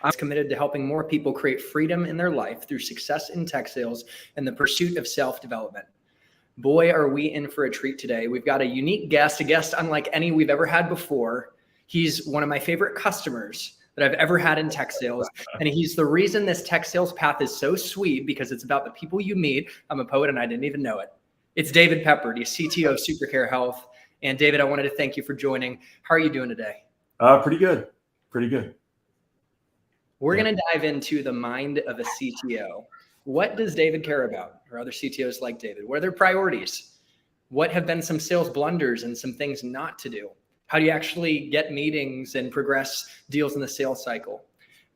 I'm committed to helping more people create freedom in their life through success in tech sales and the pursuit of self-development. Boy, are we in for a treat today. We've got a unique guest, a guest unlike any we've ever had before. He's one of my favorite customers that I've ever had in tech sales. And he's the reason this tech sales path is so sweet, because it's about the people you meet. I'm a poet and I didn't even know it. It's David Peppard. He's CTO of CourseCareer Health. And David, I wanted to thank you for joining. How are you doing today? Pretty good. Pretty good. We're going to dive into the mind of a CTO. What does David care about, or other CTOs like David? What are their priorities? What have been some sales blunders and some things not to do? How do you actually get meetings and progress deals in the sales cycle?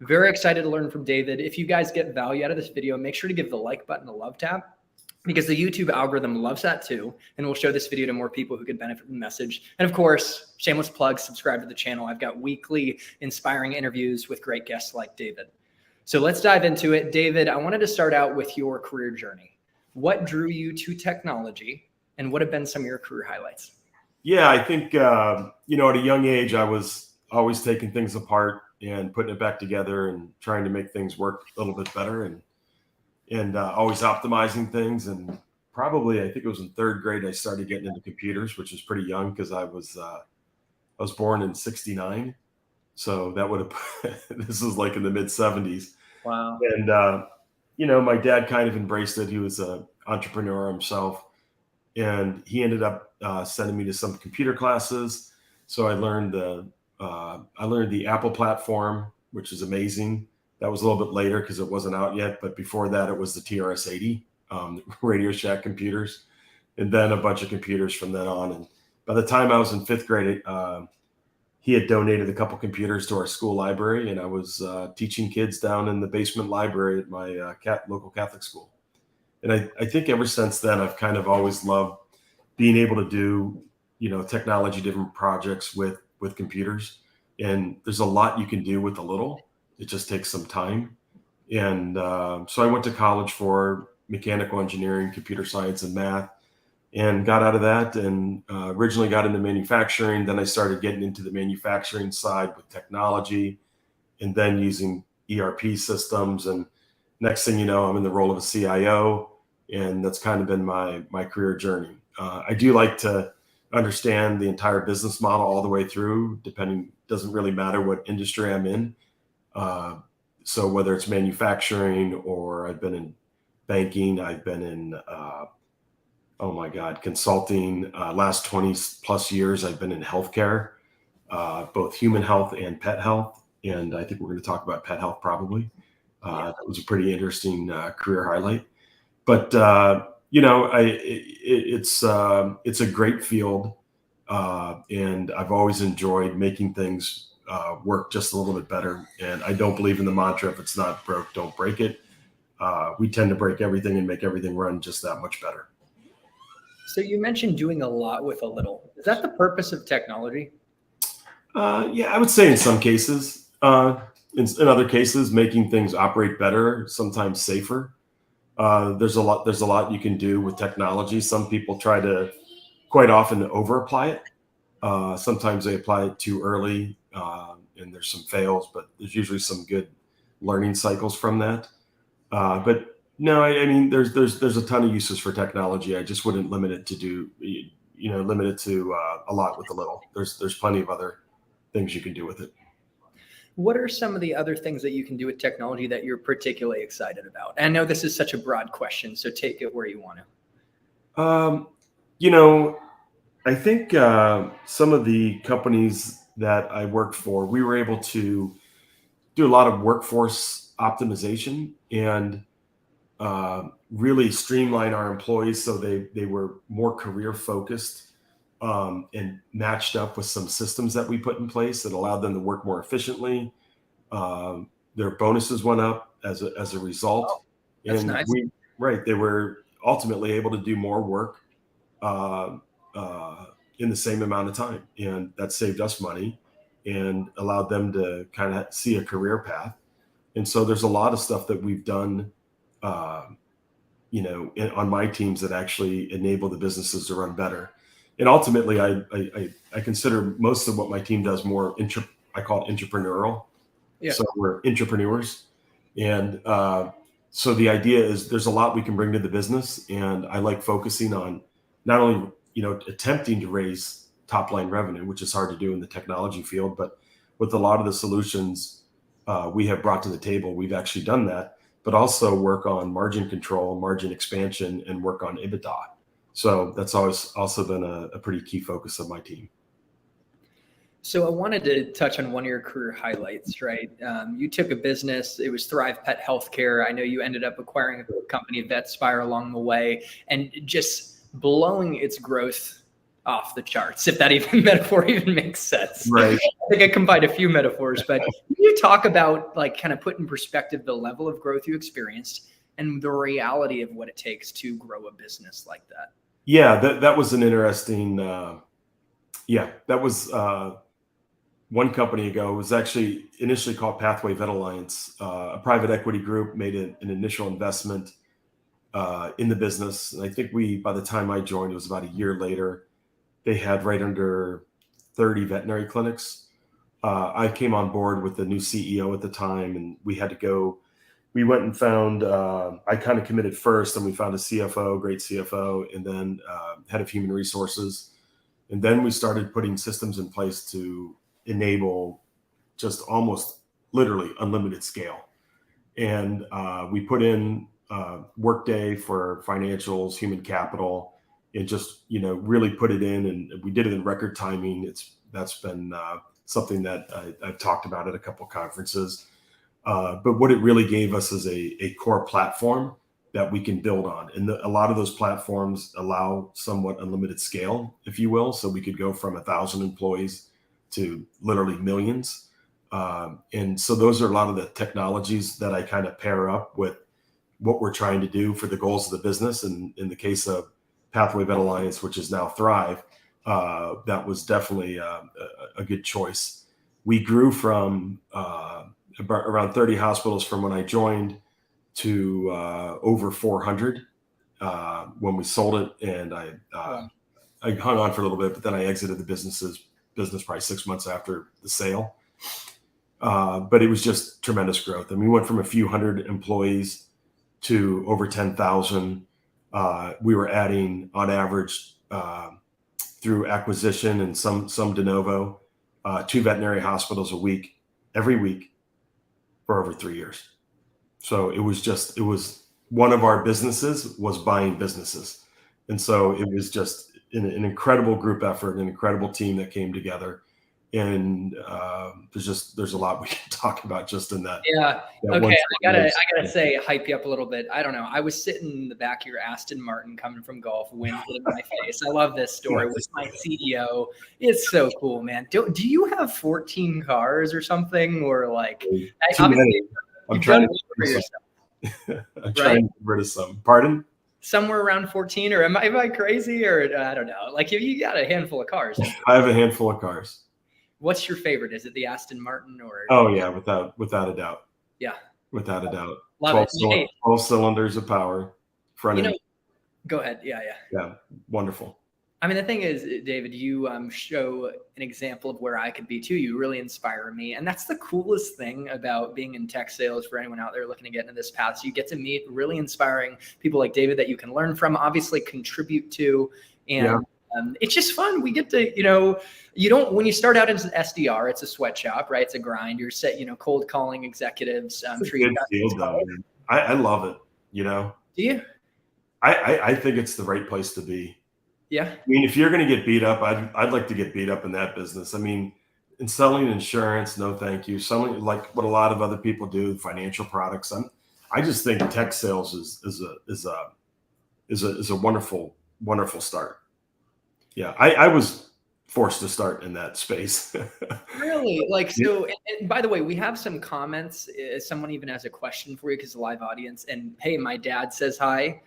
Very excited to learn from David. If you guys get value out of this video, make sure to give the like button a love tap, because the YouTube algorithm loves that too. And we'll show this video to more people who could benefit from the message. And of course, shameless plug, subscribe to the channel. I've got weekly inspiring interviews with great guests like David. So let's dive into it. David, I wanted to start out with your career journey. What drew you to technology, and what have been some of your career highlights? Yeah, I think, at a young age, I was always taking things apart and putting it back together and trying to make things work a little bit better, and always optimizing things. And probably, I think it was in third grade, I started getting into computers, which was pretty young because I was born in '69. So that would have, this was like in the mid '70s. Wow. And, my dad kind of embraced it. He was an entrepreneur himself, and he ended up sending me to some computer classes. So I learned the Apple platform, which is amazing. That was a little bit later because it wasn't out yet. But before that, it was the TRS-80, Radio Shack computers, and then a bunch of computers from then on. And by the time I was in fifth grade, he had donated a couple computers to our school library, and I was teaching kids down in the basement library at my local Catholic school. And I think ever since then, I've kind of always loved being able to do, technology-driven projects with computers. And there's a lot you can do with a little. It just takes some time. And so I went to college for mechanical engineering, computer science, and math, and got out of that, and originally got into manufacturing. Then I started getting into the manufacturing side with technology, and then using ERP systems. And next thing you know, I'm in the role of a CIO, and that's kind of been my career journey. I do like to understand the entire business model all the way through, doesn't really matter what industry I'm in. So whether it's manufacturing, or I've been in banking, I've been in, consulting. Last 20 plus years, I've been in healthcare, both human health and pet health. And I think we're going to talk about pet health probably. That was a pretty interesting career highlight. But, it's a great field. And I've always enjoyed making things work just a little bit better. And I don't believe in the mantra, if it's not broke, don't break it. We tend to break everything and make everything run just that much better. So you mentioned doing a lot with a little. Is that the purpose of technology? Yeah, I would say in some cases. In other cases, making things operate better, sometimes safer. There's a lot you can do with technology. Some people try to quite often over apply it. Sometimes they apply it too early, and there's some fails, but there's usually some good learning cycles from that. But no, I mean, there's a ton of uses for technology. I just wouldn't limit it to a lot with a little. There's plenty of other things you can do with it. What are some of the other things that you can do with technology that you're particularly excited about? And I know this is such a broad question, so take it where you want to. I think some of the companies that I worked for, we were able to do a lot of workforce optimization and really streamline our employees so they were more career focused, and matched up with some systems that we put in place that allowed them to work more efficiently. Their bonuses went up as a result. Oh, that's and nice. They were ultimately able to do more work in the same amount of time, and that saved us money and allowed them to kind of see a career path. And so there's a lot of stuff that we've done, on my teams that actually enable the businesses to run better. And ultimately, I consider most of what my team does more, I call it entrepreneurial. Yeah. So we're entrepreneurs. And so the idea is there's a lot we can bring to the business. And I like focusing on not only, attempting to raise top line revenue, which is hard to do in the technology field, but with a lot of the solutions we have brought to the table, we've actually done that, but also work on margin control, margin expansion, and work on EBITDA. So that's always also been a pretty key focus of my team. So I wanted to touch on one of your career highlights, right? You took a business, it was Thrive Pet Healthcare. I know you ended up acquiring a company, VetSpire, along the way, and just blowing its growth off the charts, if that even metaphor even makes sense. Right. I think I combined a few metaphors, but can you talk about, like, kind of put in perspective the level of growth you experienced and the reality of what it takes to grow a business like that? Yeah, that was an interesting, that was one company ago. It was actually initially called Pathway Vet Alliance. A private equity group made an initial investment in the business. And I think by the time I joined, it was about a year later, they had right under 30 veterinary clinics. I came on board with the new CEO at the time, and we went and found, I kind of committed first, and we found a CFO, great CFO, and then head of human resources. And then we started putting systems in place to enable just almost literally unlimited scale. And we put in Workday for financials, human capital, and just, really put it in. And we did it in record timing. That's been something that I've talked about at a couple of conferences. But what it really gave us is a core platform that we can build on. And a lot of those platforms allow somewhat unlimited scale, if you will. So we could go from 1,000 employees to literally millions. And so those are a lot of the technologies that I kind of pair up with what we're trying to do for the goals of the business. And in the case of Pathway Vet Alliance, which is now Thrive, that was definitely a good choice. We grew from around 30 hospitals from when I joined to over 400 when we sold it. And I hung on for a little bit, but then I exited the business probably 6 months after the sale. But it was just tremendous growth. And we went from a few hundred employees to over 10,000. We were adding on average through acquisition and some de novo, 2 veterinary hospitals every week for over 3 years. So it was one of our businesses was buying businesses. And so it was just an incredible group effort, an incredible team that came together. And there's a lot we can talk about just in that. Yeah. Okay. I gotta say, hype you up a little bit. I don't know. I was sitting in the back of your Aston Martin coming from golf, wind in my face. I love this story with my CTO. It's so cool, man. Do you have 14 cars or something, or like? I'm trying to get rid of some. Pardon? Somewhere around 14, or am I crazy, or I don't know. Like, if you got a handful of cars. I have a handful of cars. What's your favorite? Is it the Aston Martin or? Oh yeah, without a doubt. Yeah. Without a doubt. Love 12 cylinders of power. Front end. Go ahead. Yeah. Yeah. Wonderful. I mean, the thing is, David, you show an example of where I could be too. You really inspire me. And that's the coolest thing about being in tech sales for anyone out there looking to get into this path. So you get to meet really inspiring people like David that you can learn from, obviously contribute to. And it's just fun. We get to, when you start out as an SDR, it's a sweatshop, right? It's a grind. You're cold calling executives. I love it. Do you? I think it's the right place to be. Yeah. I mean, if you're going to get beat up, I'd like to get beat up in that business. I mean, in selling insurance, no, thank you. Selling like what a lot of other people do, financial products. I just think tech sales is a wonderful, wonderful start. Yeah. I was forced to start in that space. Really? Like, so, and by the way, we have some comments. Someone even has a question for you because the live audience. And hey, my dad says hi.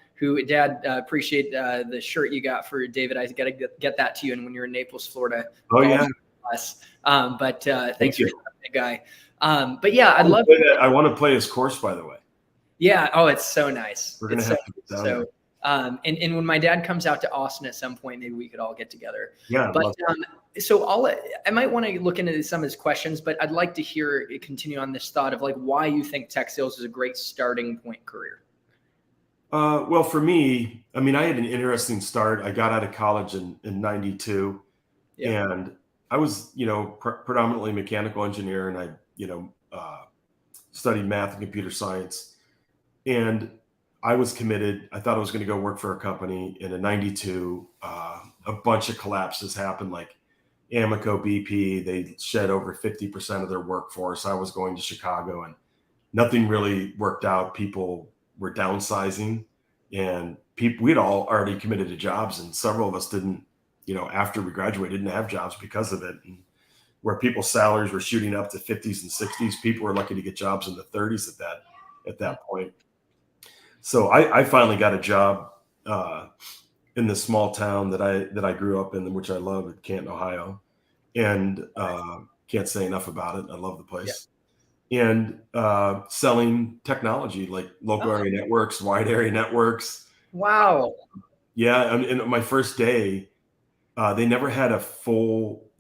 Dad, appreciate the shirt you got for David. I got to get that to you. And when you're in Naples, Florida. Oh, yeah. But thanks for that guy. But yeah, I'd love I want to play his course, by the way. Yeah. Oh, it's so nice. We're going to have to get down there. And when my dad comes out to Austin at some point, maybe we could all get together. Yeah. But so I might want to look into some of his questions, but I'd like to hear it continue on this thought of like why you think tech sales is a great starting point career. Well, for me, I mean, I had an interesting start. I got out of college in 92, and I was, predominantly mechanical engineer, and I, studied math and computer science. And I was committed. I thought I was going to go work for a company. And in 92, a bunch of collapses happened, like Amoco, BP. They shed over 50% of their workforce. I was going to Chicago, and nothing really worked out. People were downsizing, and we'd all already committed to jobs, and several of us didn't, after we graduated, didn't have jobs because of it. And where people's salaries were shooting up to 50s and 60s, people were lucky to get jobs in the 30s at that point. So I finally got a job in this small town that I grew up in, which I love, at Canton, Ohio, and can't say enough about it. I love the place. And selling technology like local area networks, wide area networks. Wow. Yeah. And my first day, they never had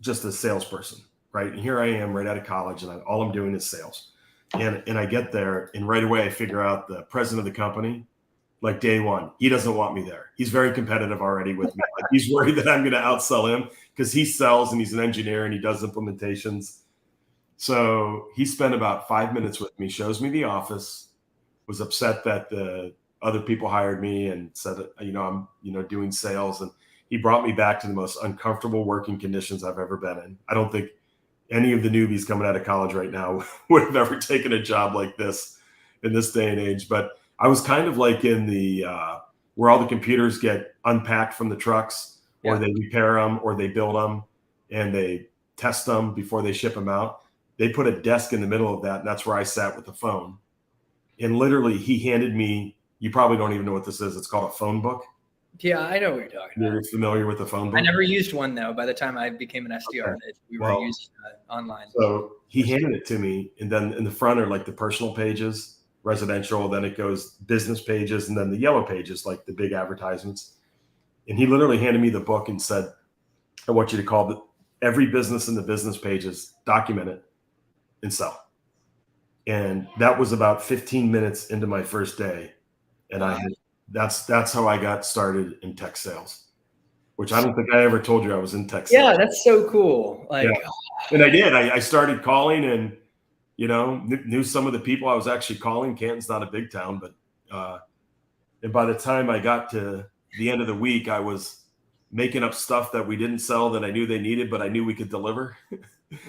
just a salesperson, right? And here I am right out of college, and all I'm doing is sales. And I get there, and right away I figure out the president of the company, like day one, he doesn't want me there. He's very competitive already with me. Like, he's worried that I'm going to outsell him because he sells and he's an engineer and he does implementations. So he spent about 5 minutes with me, shows me the office, was upset that the other people hired me, and said, I'm, doing sales. And he brought me back to the most uncomfortable working conditions I've ever been in. I don't think any of the newbies coming out of college right now would have ever taken a job like this in this day and age. But I was kind of like in the, where all the computers get unpacked from the trucks, or they repair them, or they build them, and they test them before they ship them out. They put a desk in the middle of that, and that's where I sat with the phone. And literally, he handed me, you probably don't even know what this is. It's called a phone book. Yeah, I know what you're talking about. You're familiar with the phone book? I never used one, though. By the time I became an SDR, we were using online. So he handed it to me, and then in the front are like the personal pages, residential, then it goes business pages, and then the yellow pages, like the big advertisements. And he literally handed me the book and said, I want you to call every business in the business pages, document it, and sell. And that was about 15 minutes into my first day. And that's how I got started in tech sales, which I don't think I ever told you I was in tech sales. Yeah, that's so cool. And I did. I started calling, and knew some of the people I was actually calling. Canton's not a big town, but and by the time I got to the end of the week, I was making up stuff that we didn't sell that I knew they needed, but I knew we could deliver.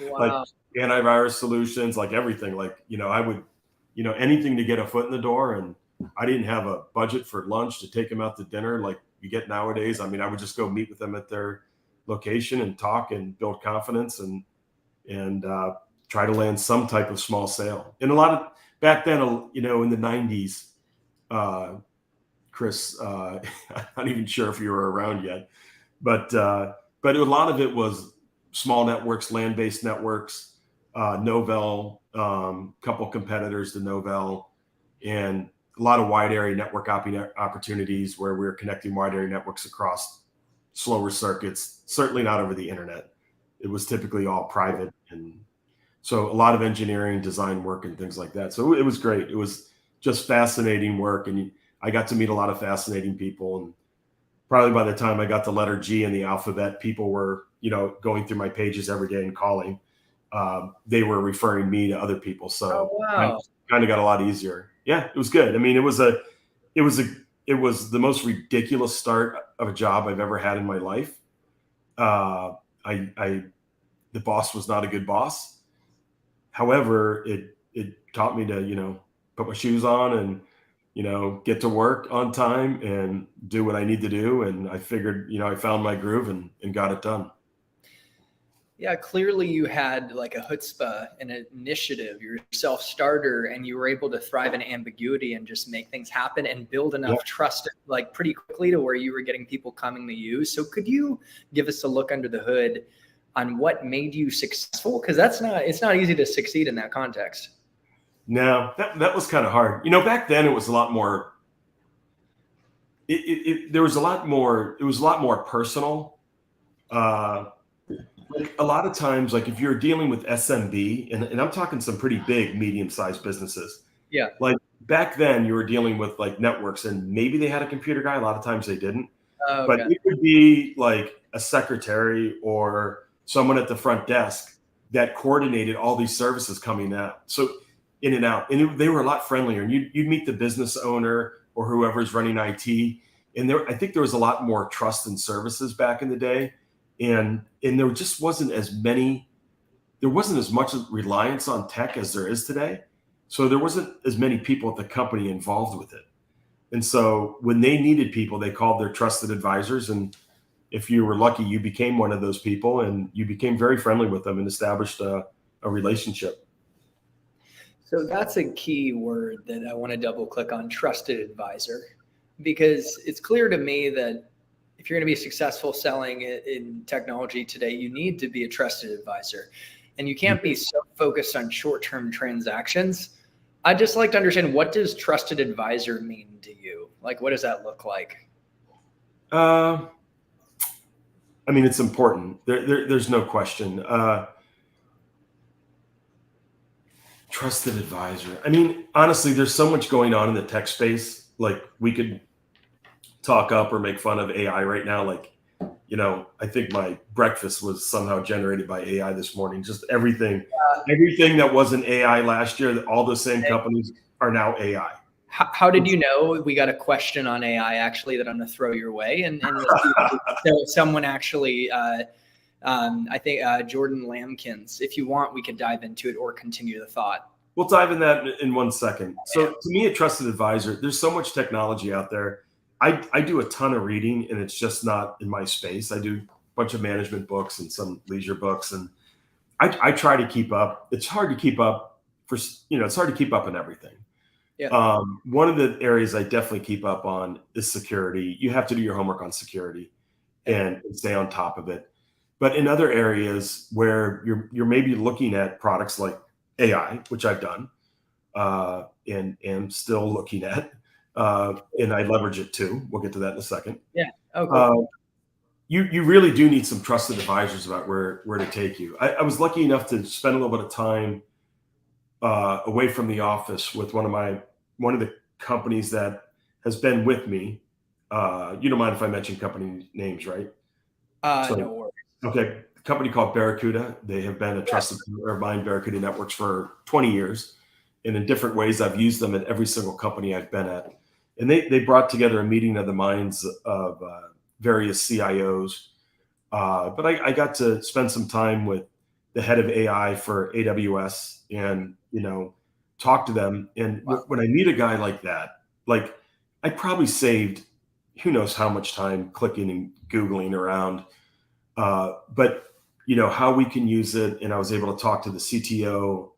Wow. Like antivirus solutions, like everything. Like, I would, anything to get a foot in the door. And I didn't have a budget for lunch to take them out to dinner like you get nowadays. I mean, I would just go meet with them at their location and talk and build confidence and try to land some type of small sale. And a lot of back then, in the 90s, Chris, I'm not even sure if you were around yet, but a lot of it was small networks, land-based networks, Novell, couple competitors to Novell, and a lot of wide area network opportunities where we're connecting wide area networks across slower circuits, certainly not over the internet. It was typically all private. And so a lot of engineering, design work, and things like that. So it was great. It was just fascinating work. And I got to meet a lot of fascinating people. And probably by the time I got the letter G in the alphabet, people were, going through my pages every day and calling. They were referring me to other people. So wow. Kind of got a lot easier. Yeah, it was good. I mean, it was the most ridiculous start of a job I've ever had in my life. The boss was not a good boss. However, it taught me to, put my shoes on and, get to work on time and do what I need to do. And I figured, I found my groove and got it done. Yeah, clearly you had like a chutzpah, an initiative, you're a self-starter, and you were able to thrive in ambiguity and just make things happen and build enough trust like pretty quickly to where you were getting people coming to you. So could you give us a look under the hood on what made you successful? Because it's not easy to succeed in that context. No, that was kind of hard. Back then it was a lot more, there was a lot more. It was a lot more personal. Like a lot of times, like if you're dealing with SMB, and I'm talking some pretty big, medium-sized businesses. Yeah. Like back then, you were dealing with like networks, and maybe they had a computer guy. A lot of times they didn't. Oh, But okay. it could be like a secretary or someone at the front desk that coordinated all these services coming out. So in and out, and they were a lot friendlier. And you'd meet the business owner or whoever's running IT, and I think there was a lot more trust in services back in the day, and there just wasn't as many. There wasn't as much reliance on tech as there is today. So there wasn't as many people at the company involved with it. And so when they needed people, they called their trusted advisors. And if you were lucky, you became one of those people and you became very friendly with them and established a relationship. So that's a key word that I want to double click on, trusted advisor, because it's clear to me that if you're going to be successful selling in technology today, you need to be a trusted advisor, and you can't be so focused on short-term transactions. I'd just like to understand, what does trusted advisor mean to you? Like, what does that look like? I mean, it's important. There's no question. Trusted advisor. I mean, honestly, there's so much going on in the tech space. Like we could talk up or make fun of AI right now. Like, I think my breakfast was somehow generated by AI this morning. Just everything that wasn't AI last year, all the same companies are now AI. How did you know? We got a question on AI actually that I'm going to throw your way, and so someone actually, I think Jordan Lambkins. If you want, we could dive into it or continue the thought. We'll dive in that in 1 second. So to me, a trusted advisor, there's so much technology out there. I do a ton of reading, and it's just not in my space. I do a bunch of management books and some leisure books, and I try to keep up. It's hard to keep up it's hard to keep up on everything. Yeah. One of the areas I definitely keep up on is security. You have to do your homework on security and stay on top of it. But in other areas where you're maybe looking at products like AI, which I've done, and am still looking at, and I leverage it too. We'll get to that in a second. Yeah. Okay. You really do need some trusted advisors about where to take you. I was lucky enough to spend a little bit of time away from the office with one of the companies that has been with me. You don't mind if I mention company names, right? No worries. Okay. A company called Barracuda. They have been a trusted partner of mine, Barracuda Networks, for 20 years. And in different ways, I've used them at every single company I've been at. And they brought together a meeting of the minds of various CIOs. But I got to spend some time with the head of AI for AWS and, talk to them. And when I meet a guy like that, like I probably saved who knows how much time clicking and Googling around. But how we can use it. And I was able to talk to the CTO,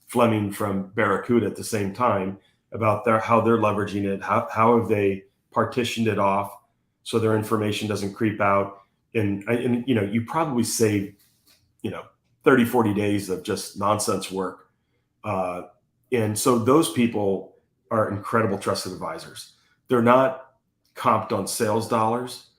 Fleming from Barracuda at the same time about how they're leveraging it. How have they partitioned it off so their information doesn't creep out? And you probably save, 30, 40 days of just nonsense work. And so those people are incredible trusted advisors. They're not comped on sales dollars,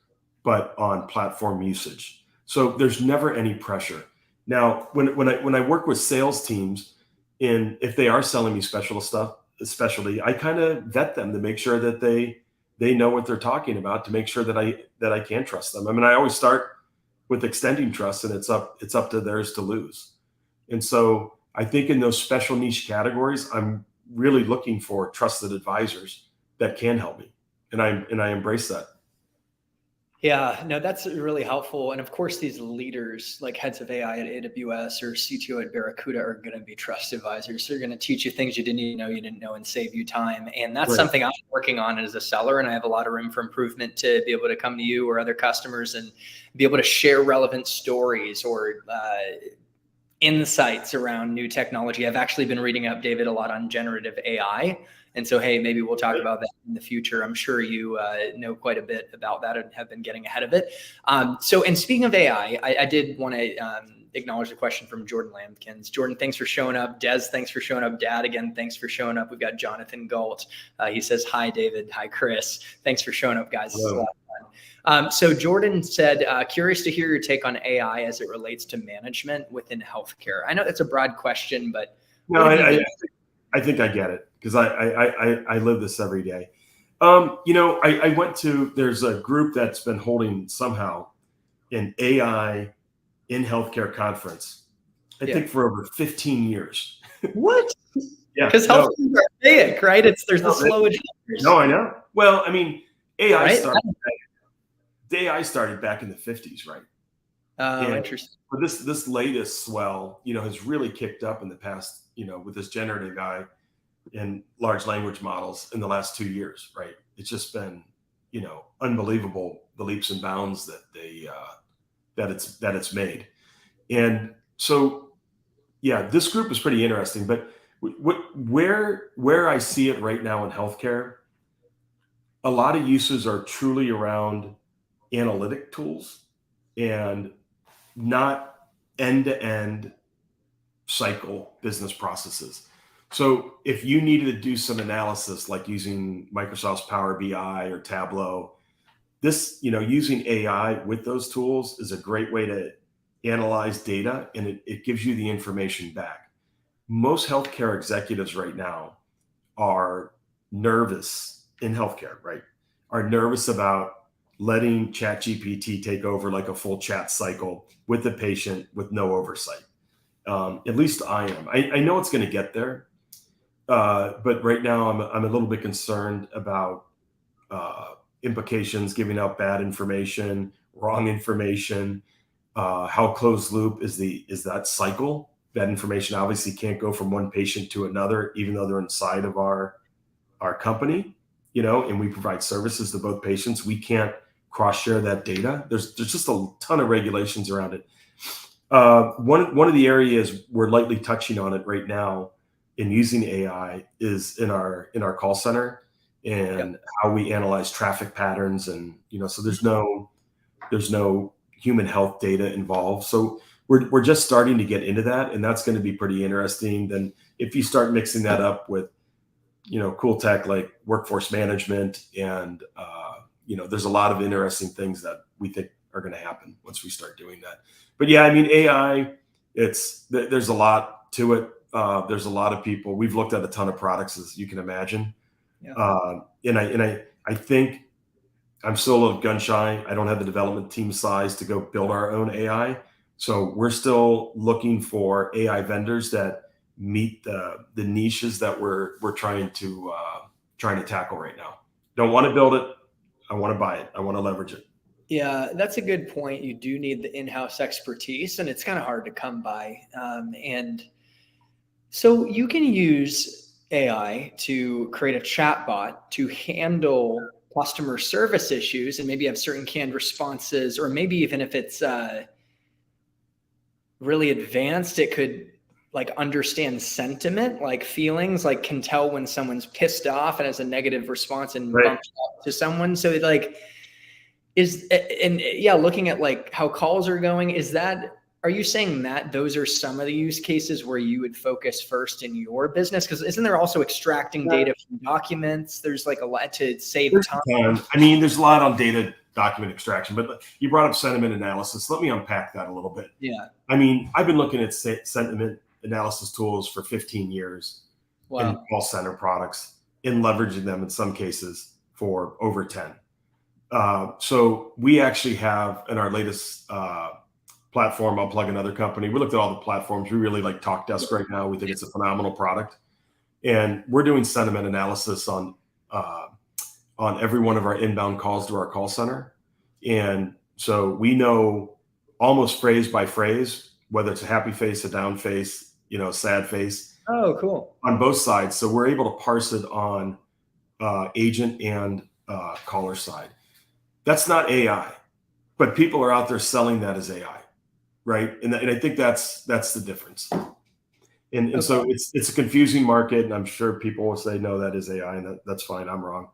but on platform usage. So there's never any pressure. Now, when I work with sales teams, and if they are selling me specialty, I kind of vet them to make sure that they know what they're talking about, to make sure that I can trust them. I mean, I always start with extending trust, and it's up to theirs to lose. And so I think in those special niche categories, I'm really looking for trusted advisors that can help me, and I embrace that. Yeah, no, that's really helpful. And of course, these leaders like heads of AI at AWS or CTO at Barracuda are going to be trusted advisors. They're going to teach you things you didn't know and save you time. And that's something I'm working on as a seller. And I have a lot of room for improvement to be able to come to you or other customers and be able to share relevant stories or insights around new technology. I've actually been reading up, David, a lot on generative AI. And so, hey, maybe we'll talk about that in the future. I'm sure you know quite a bit about that and have been getting ahead of it. And speaking of AI, I did want to acknowledge the question from Jordan Lambkins. Jordan, thanks for showing up. Des, thanks for showing up. Dad, again, thanks for showing up. We've got Jonathan Galt. He says, hi, David. Hi, Chris. Thanks for showing up, guys. This is a lot of fun. So Jordan said, curious to hear your take on AI as it relates to management within healthcare. I know that's a broad question, but no, I think I get it because I live this every day. I went to, there's a group that's been holding somehow an AI in healthcare conference, I think for over 15 years. What? Yeah. Because healthcare is archaic, right? There's the slow adopters. No, I know. Well, I mean, AI started back in the 50s, right? Interesting. But this latest swell, has really kicked up in the past, with this generative AI and large language models in the last 2 years, right? It's just been, unbelievable, the leaps and bounds that that it's made. And so, yeah, this group is pretty interesting, but where I see it right now in healthcare, a lot of uses are truly around analytic tools and not end-to-end cycle business processes. So if you needed to do some analysis, like using Microsoft's Power BI or Tableau, using AI with those tools is a great way to analyze data, and it gives you the information back. Most healthcare executives right now are nervous in healthcare, right? Are nervous about letting ChatGPT take over like a full chat cycle with the patient with no oversight. At least I am. I know it's going to get there, but right now I'm a little bit concerned about implications, giving out bad information, wrong information. How closed loop is that cycle? That information obviously can't go from one patient to another, even though they're inside of our company, and we provide services to both patients. We can't cross-share that data. There's just a ton of regulations around it. One of the areas we're lightly touching on it right now in using AI is in our call center and how we analyze traffic patterns, and so there's no human health data involved. So we're just starting to get into that, and that's going to be pretty interesting. Then if you start mixing that up with cool tech like workforce management and there's a lot of interesting things that we think are going to happen once we start doing that. But yeah, I mean, AI, there's a lot to it. There's a lot of people. We've looked at a ton of products, as you can imagine. Yeah. And I think I'm still a little gun shy. I don't have the development team size to go build our own AI. So we're still looking for AI vendors that meet the niches that we're trying to tackle right now. Don't want to build it. I want to buy it. I want to leverage it. Yeah, that's a good point. You do need the in-house expertise, and it's kind of hard to come by. And so you can use AI to create a chatbot to handle customer service issues, and maybe have certain canned responses, or maybe even if it's really advanced, it could like understand sentiment, like feelings, like can tell when someone's pissed off and has a negative response and bumps up to someone. So it like looking at like how calls are going, are you saying that those are some of the use cases where you would focus first in your business? Because isn't there also extracting data from documents? There's like a lot to save time. I mean, there's a lot on data document extraction, but you brought up sentiment analysis. Let me unpack that a little bit. Yeah. I mean, I've been looking at sentiment analysis tools for 15 years in call center products, and leveraging them in some cases for over 10. So we actually have in our latest platform, I'll plug another company. We looked at all the platforms. We really like TalkDesk right now. We think it's a phenomenal product. And we're doing sentiment analysis on every one of our inbound calls to our call center. And so we know almost phrase by phrase, whether it's a happy face, a down face, sad face. Oh, cool. On both sides. So we're able to parse it on agent and caller side. That's not AI, but people are out there selling that as AI, right? And I think that's the difference. And so it's a confusing market, and I'm sure people will say, no, that is AI, and that's fine. I'm wrong.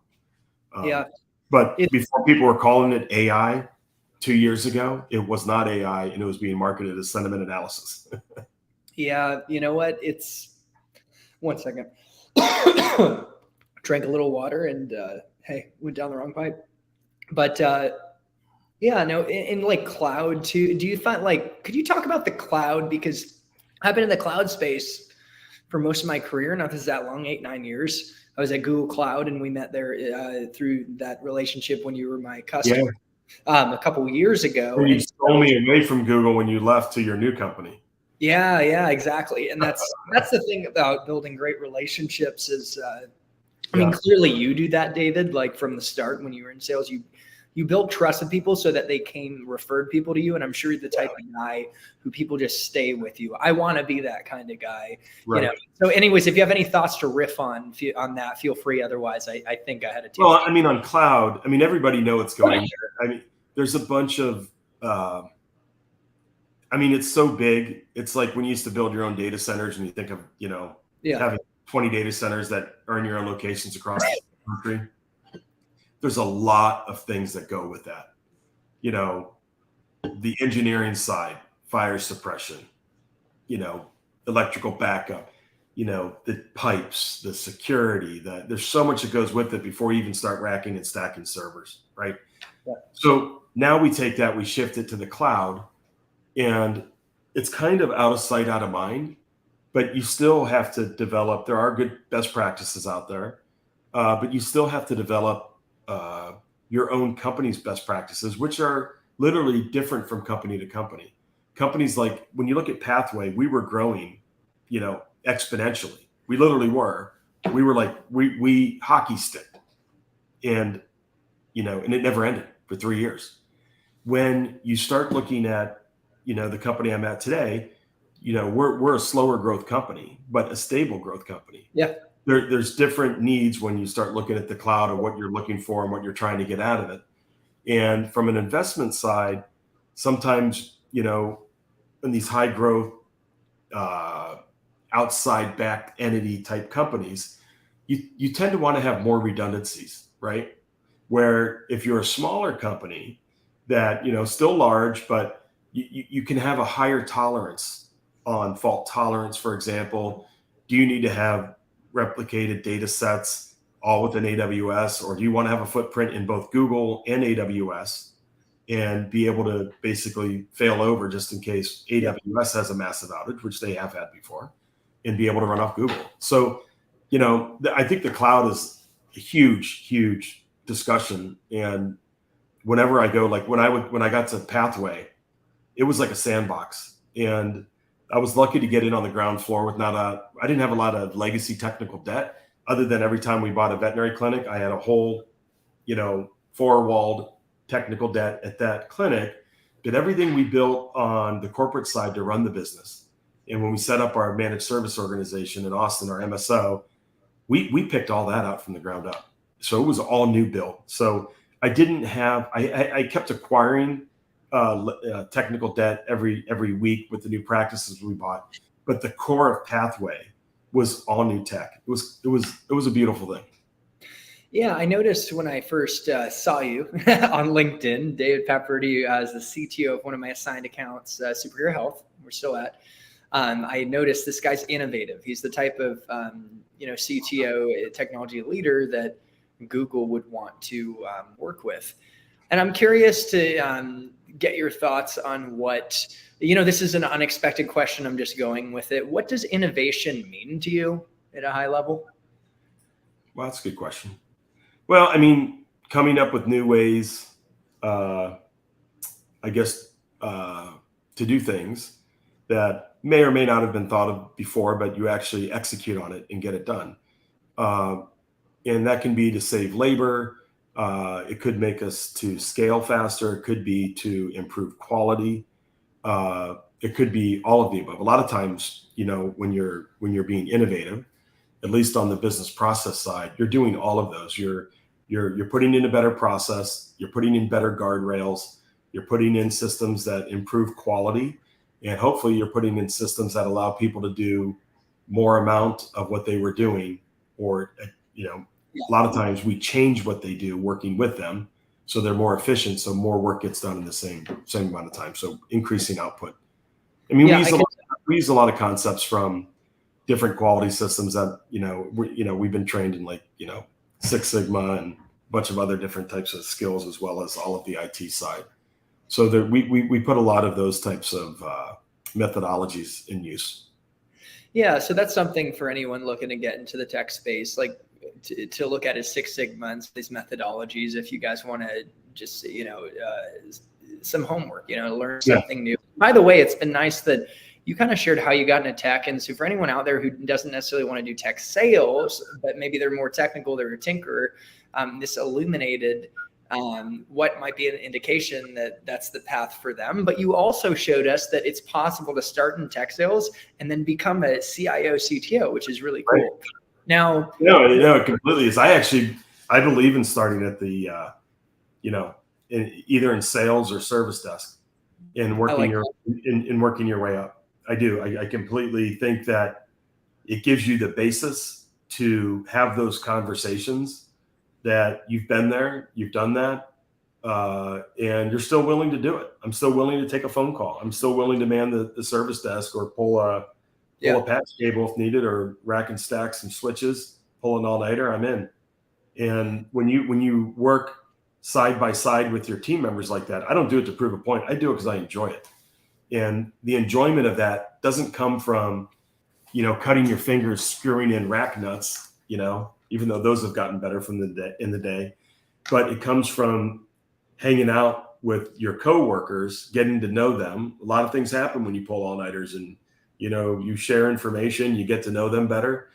But before people were calling it AI, 2 years ago, it was not AI, and it was being marketed as sentiment analysis. Yeah, you know what? It's 1 second. Drank a little water and hey, went down the wrong pipe. But yeah, no, in like cloud too. Do you find like, could you talk about the cloud? Because I've been in the cloud space for most of my career. Not this is that long, 8-9 years. I was at Google Cloud, and we met there through that relationship when you were my customer a couple of years ago. And you stole me away from Google when you left to your new company. Yeah, exactly. And that's the thing about building great relationships is, I mean, clearly you do that, David. Like from the start, when you were in sales, you build trust with people so that they referred people to you. And I'm sure you're the type of guy who people just stay with you. I want to be that kind of guy. Right. You know. So anyways, if you have any thoughts to riff on that, feel free. Otherwise, I think I had a team. Well, I mean, on cloud, I mean, everybody knows what's going on. I mean, there's a bunch of, I mean, it's so big. It's like when you used to build your own data centers and you think of, you know, having 20 data centers that are in your own locations across the country. There's a lot of things that go with that. You know, the engineering side, fire suppression, you know, electrical backup, you know, the pipes, the security, there's so much that goes with it before you even start racking and stacking servers, right? Yeah. So now we take that, we shift it to the cloud, and it's kind of out of sight, out of mind, but you still have to develop. There are good best practices out there, but you still have to develop your own company's best practices, which are literally different from company to company. Companies like, when you look at Pathway, we were growing, you know, exponentially. We literally were. We were like, we hockey sticked, and, you know, and it never ended for 3 years. When you start looking at, you know, the company I'm at today, you know, we're a slower growth company, but a stable growth company. Yeah. There's different needs when you start looking at the cloud, or what you're looking for and what you're trying to get out of it. And from an investment side, sometimes, you know, in these high growth, outside backed entity type companies, you tend to want to have more redundancies, right? Where if you're a smaller company that, you know, still large, but you can have a higher tolerance on fault tolerance, for example. Do you need to have replicated data sets all within AWS, or do you want to have a footprint in both Google and AWS and be able to basically fail over just in case AWS has a massive outage, which they have had before, and be able to run off Google? So, you know, I think the cloud is a huge discussion. And whenever I go, like when I got to Pathway, it was like a sandbox, and I was lucky to get in on the ground floor with I didn't have a lot of legacy technical debt, other than every time we bought a veterinary clinic, I had a whole, you know, 4-walled technical debt at that clinic. Did everything we built on the corporate side to run the business. And when we set up our managed service organization in Austin, our MSO, we picked all that out from the ground up. So it was all new build. So I didn't have, I kept acquiring technical debt every week with the new practices we bought, but the core of Pathway was all new tech. It was a beautiful thing. Yeah, I noticed when I first saw you on LinkedIn, David Peppard, as the CTO of one of my assigned accounts, Superhero Health, we're still at. I noticed this guy's innovative. He's the type of you know, CTO, technology leader that Google would want to work with. And I'm curious to get your thoughts on what, you know, this is an unexpected question. I'm just going with it. What does innovation mean to you at a high level? Well, that's a good question. Well, I mean, coming up with new ways, I guess, to do things that may or may not have been thought of before, but you actually execute on it and get it done. And that can be to save labor. It could make us to scale faster. It could be to improve quality. It could be all of the above. A lot of times, you know, when you're being innovative, at least on the business process side, you're doing all of those. You're putting in a better process. You're putting in better guardrails. You're putting in systems that improve quality, and hopefully you're putting in systems that allow people to do more amount of what they were doing, or, you know, a lot of times we change what they do working with them. so they're more efficient. So more work gets done in the same amount of time. So increasing output. I mean, we use a lot of concepts from different quality systems that, we've been trained in, like, Six Sigma and a bunch of other different types of skills, as well as all of the IT side. So that we put a lot of those types of methodologies in use. Yeah, so that's something for anyone looking to get into the tech space, like to look at is Six Sigma and these methodologies. If you guys want to just, some homework, learn something new. By the way, it's been nice that you kind of shared how you got into tech. And so for anyone out there who doesn't necessarily want to do tech sales, but maybe they're more technical, they're a tinkerer, this illuminated what might be an indication that that's the path for them. But you also showed us that it's possible to start in tech sales and then become a CIO, CTO, which is really cool. Right. Now, no, it completely is. I believe in starting at the, either in sales or service desk, and working working your way up. I do. I completely think that it gives you the basis to have those conversations, that you've been there, you've done that, and you're still willing to do it. I'm still willing to take a phone call. I'm still willing to man the service desk, or pull a patch cable if needed, or rack and stack some switches, pull an all-nighter, I'm in. And when you work side by side with your team members like that, I don't do it to prove a point. I do it because I enjoy it. And the enjoyment of that doesn't come from, cutting your fingers, screwing in rack nuts, even though those have gotten better from in the day, but it comes from hanging out with your coworkers, getting to know them. A lot of things happen when you pull all-nighters, and, you share information, you get to know them better.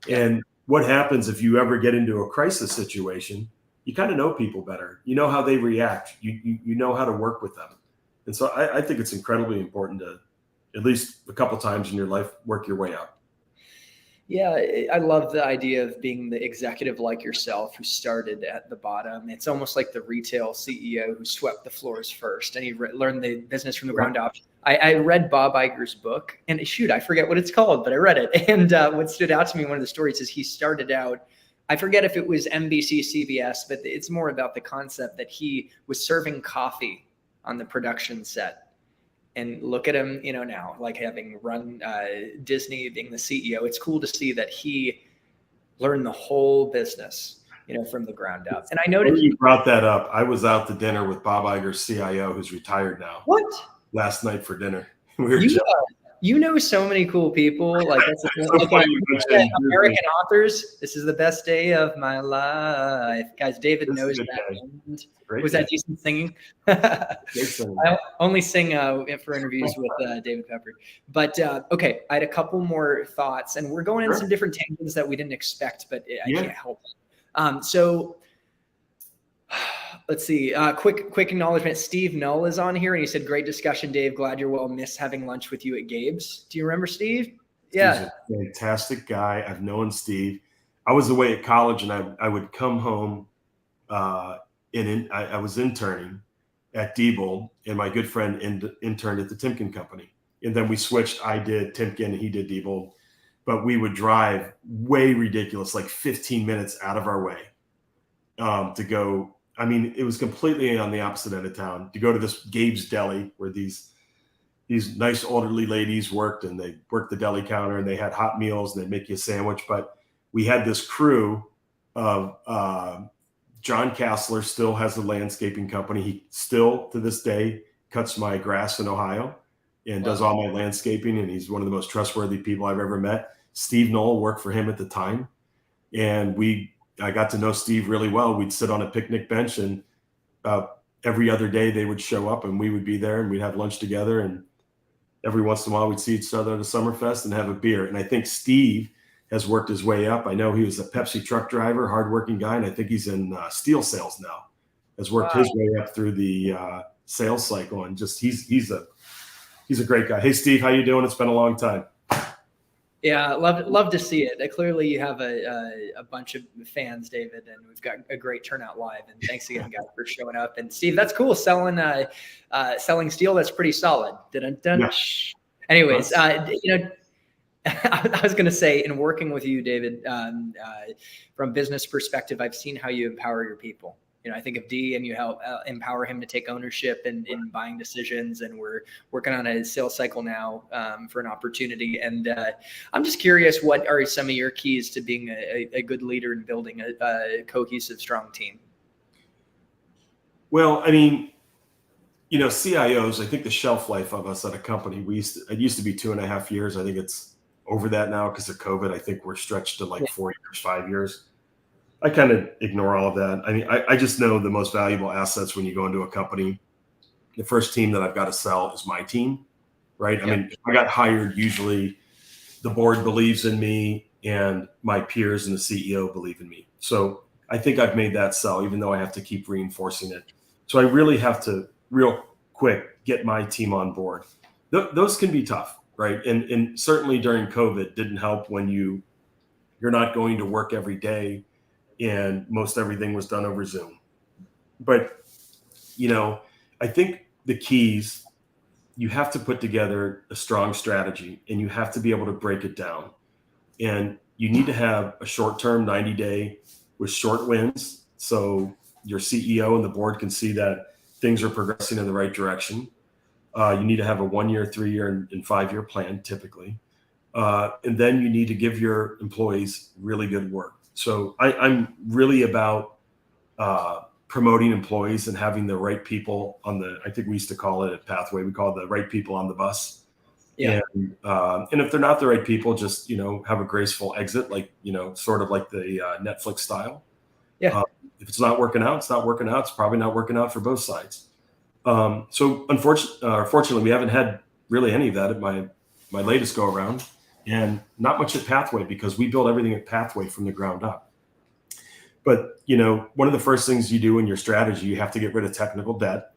And what happens if you ever get into a crisis situation? You kind of know people better. You know how they react. You know how to work with them. And so I think it's incredibly important to, at least a couple times in your life, work your way up. Yeah, I love the idea of being the executive like yourself who started at the bottom. It's almost like the retail CEO who swept the floors first, and he learned the business from the ground up. I read Bob Iger's book, and shoot, I forget what it's called, but I read it. And what stood out to me, one of the stories, is he started out, I forget if it was NBC, CBS, but it's more about the concept that he was serving coffee on the production set. And look at him, now, like having run Disney, being the CEO. It's cool to see that he learned the whole business, from the ground up. And I noticed you brought that up. I was out to dinner with Bob Iger's CIO, who's retired now. What? Last night for dinner. You know so many cool people. Like, that's American authors. This is the best day of my life, guys. David knows that. Was that decent singing? I only sing for interviews with David Peppard. But okay, I had a couple more thoughts, and we're going in some different tangents that we didn't expect, but I can't help it. So let's see. Quick acknowledgement. Steve Null is on here, and he said, "Great discussion, Dave. Glad you're well. Miss having lunch with you at Gabe's." Do you remember Steve? Yeah, he's a fantastic guy. I've known Steve. I was away at college, and I would come home. I was interning at Diebold, and my good friend interned at the Timken company. And then we switched. I did Timken, and he did Diebold. But we would drive way ridiculous, like 15 minutes out of our way to go. I mean, it was completely on the opposite end of town, to go to this Gabe's Deli, where these nice elderly ladies worked, and they worked the deli counter, and they had hot meals, and they'd make you a sandwich. But we had this crew of John Kassler still has a landscaping company. He still, to this day, cuts my grass in Ohio and does all my landscaping. And he's one of the most trustworthy people I've ever met. Steve Knoll worked for him at the time. And I got to know Steve really well. We'd sit on a picnic bench, and every other day they would show up, and we would be there, and we'd have lunch together. And every once in a while we'd see each other at a Summerfest and have a beer. And I think Steve has worked his way up. I know he was a Pepsi truck driver, hardworking guy, and I think he's in steel sales now. Has worked his way up through the sales cycle, and just he's a great guy. Hey, Steve, how you doing? It's been a long time. Yeah, love to see it. Clearly, you have a bunch of fans, David, and we've got a great turnout live. And thanks again, guys, for showing up. And Steve, that's cool. Selling steel, that's pretty solid. Yeah. Anyways, I was going to say, in working with you, David, from business perspective, I've seen how you empower your people. I think of D, and you help empower him to take ownership in buying decisions. And we're working on a sales cycle now for an opportunity. And I'm just curious, what are some of your keys to being a good leader and building a cohesive, strong team? Well, I mean, CIOs, I think the shelf life of us at a company, it used to be 2.5 years. I think it's over that now because of COVID. I think we're stretched to like 4 years, 5 years. I kind of ignore all of that. I mean, I just know the most valuable assets when you go into a company. The first team that I've got to sell is my team, right? I mean, if I got hired, usually the board believes in me and my peers and the CEO believe in me. So I think I've made that sell, even though I have to keep reinforcing it. So I really have to real quick get my team on board. Those can be tough, right? And certainly during COVID didn't help when you're not going to work every day and most everything was done over Zoom. But, I think the keys, you have to put together a strong strategy and you have to be able to break it down. And you need to have a short-term 90-day with short wins. So your CEO and the board can see that things are progressing in the right direction. You need to have a 1 year, 3 year, and 5 year plan typically. And then you need to give your employees really good work. So I'm really about promoting employees and having the right people I think we used to call it at Pathway, we call it the right people on the bus. Yeah. And if they're not the right people, just, have a graceful exit, like, sort of like the Netflix style. Yeah. If it's not working out, it's not working out. It's probably not working out for both sides. So unfortunately, we haven't had really any of that at my latest go around, and not much at Pathway because we build everything at Pathway from the ground up. But, one of the first things you do in your strategy, you have to get rid of technical debt.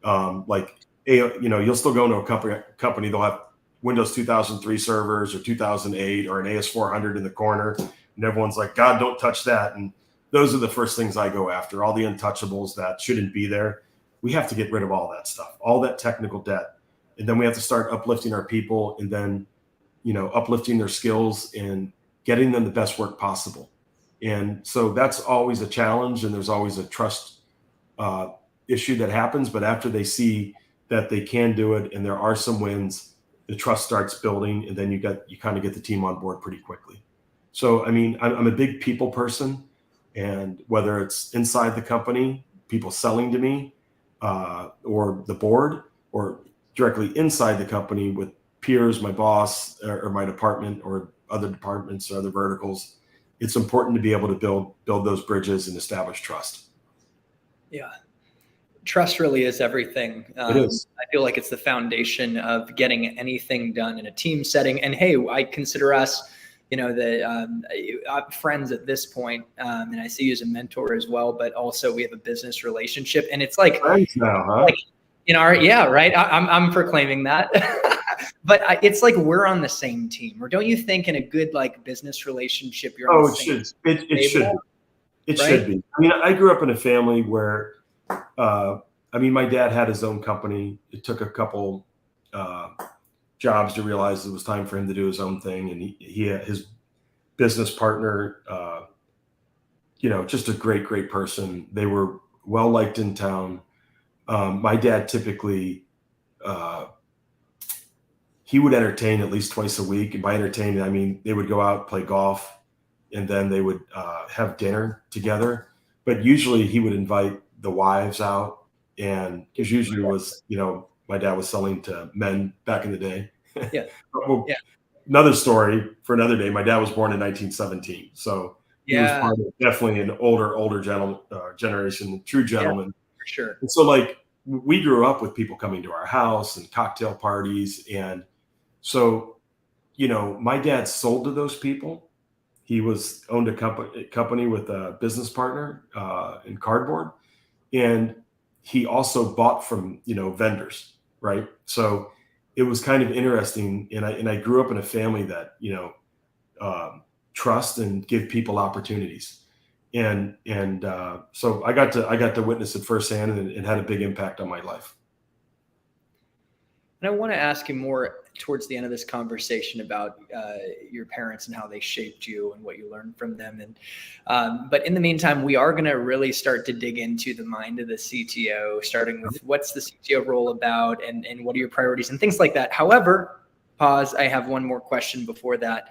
You'll still go into a company, they'll have Windows 2003 servers or 2008 or an AS400 in the corner. And everyone's like, God, don't touch that. And those are the first things I go after, all the untouchables that shouldn't be there. We have to get rid of all that stuff, all that technical debt. And then we have to start uplifting our people and then, uplifting their skills and getting them the best work possible. And so that's always a challenge. And there's always a trust issue that happens. But after they see that they can do it and there are some wins, the trust starts building. And then you kind of get the team on board pretty quickly. So, I mean, I'm a big people person. And whether it's inside the company, people selling to me, or the board, or directly inside the company with peers, my boss, or my department, or other departments or other verticals, it's important to be able to build those bridges and establish trust. Yeah. Trust really is everything. It is. I feel like it's the foundation of getting anything done in a team setting. And hey, I consider us, friends at this point, and I see you as a mentor as well. But also, we have a business relationship, and it's like friends now, huh? Like right. I'm proclaiming that, but it's like we're on the same team. Or don't you think in a good business relationship, you're on the same it should. It should. It should be. I mean, I grew up in a family where, my dad had his own company. It took a couple jobs to realize it was time for him to do his own thing. And he had his business partner, just a great person. They were well liked in town. My dad typically, he would entertain at least twice a week. And by entertaining, I mean, they would go out, play golf, and then they would have dinner together. But usually he would invite the wives out, and because usually was, my dad was selling to men back in the day. Yeah. Another story for another day. My dad was born in 1917, so he was part of definitely an older generation, true gentleman. Yeah, for sure. And so we grew up with people coming to our house and cocktail parties, and so my dad sold to those people. He owned a company with a business partner in cardboard, and he also bought from vendors, right? So it was kind of interesting, and I grew up in a family that trust and give people opportunities, and so I got to witness it firsthand, and it had a big impact on my life. And I want to ask you more towards the end of this conversation about your parents and how they shaped you and what you learned from them. And but in the meantime, we are going to really start to dig into the mind of the CTO, starting with what's the CTO role about, and what are your priorities and things like that. However, pause. I have one more question before that.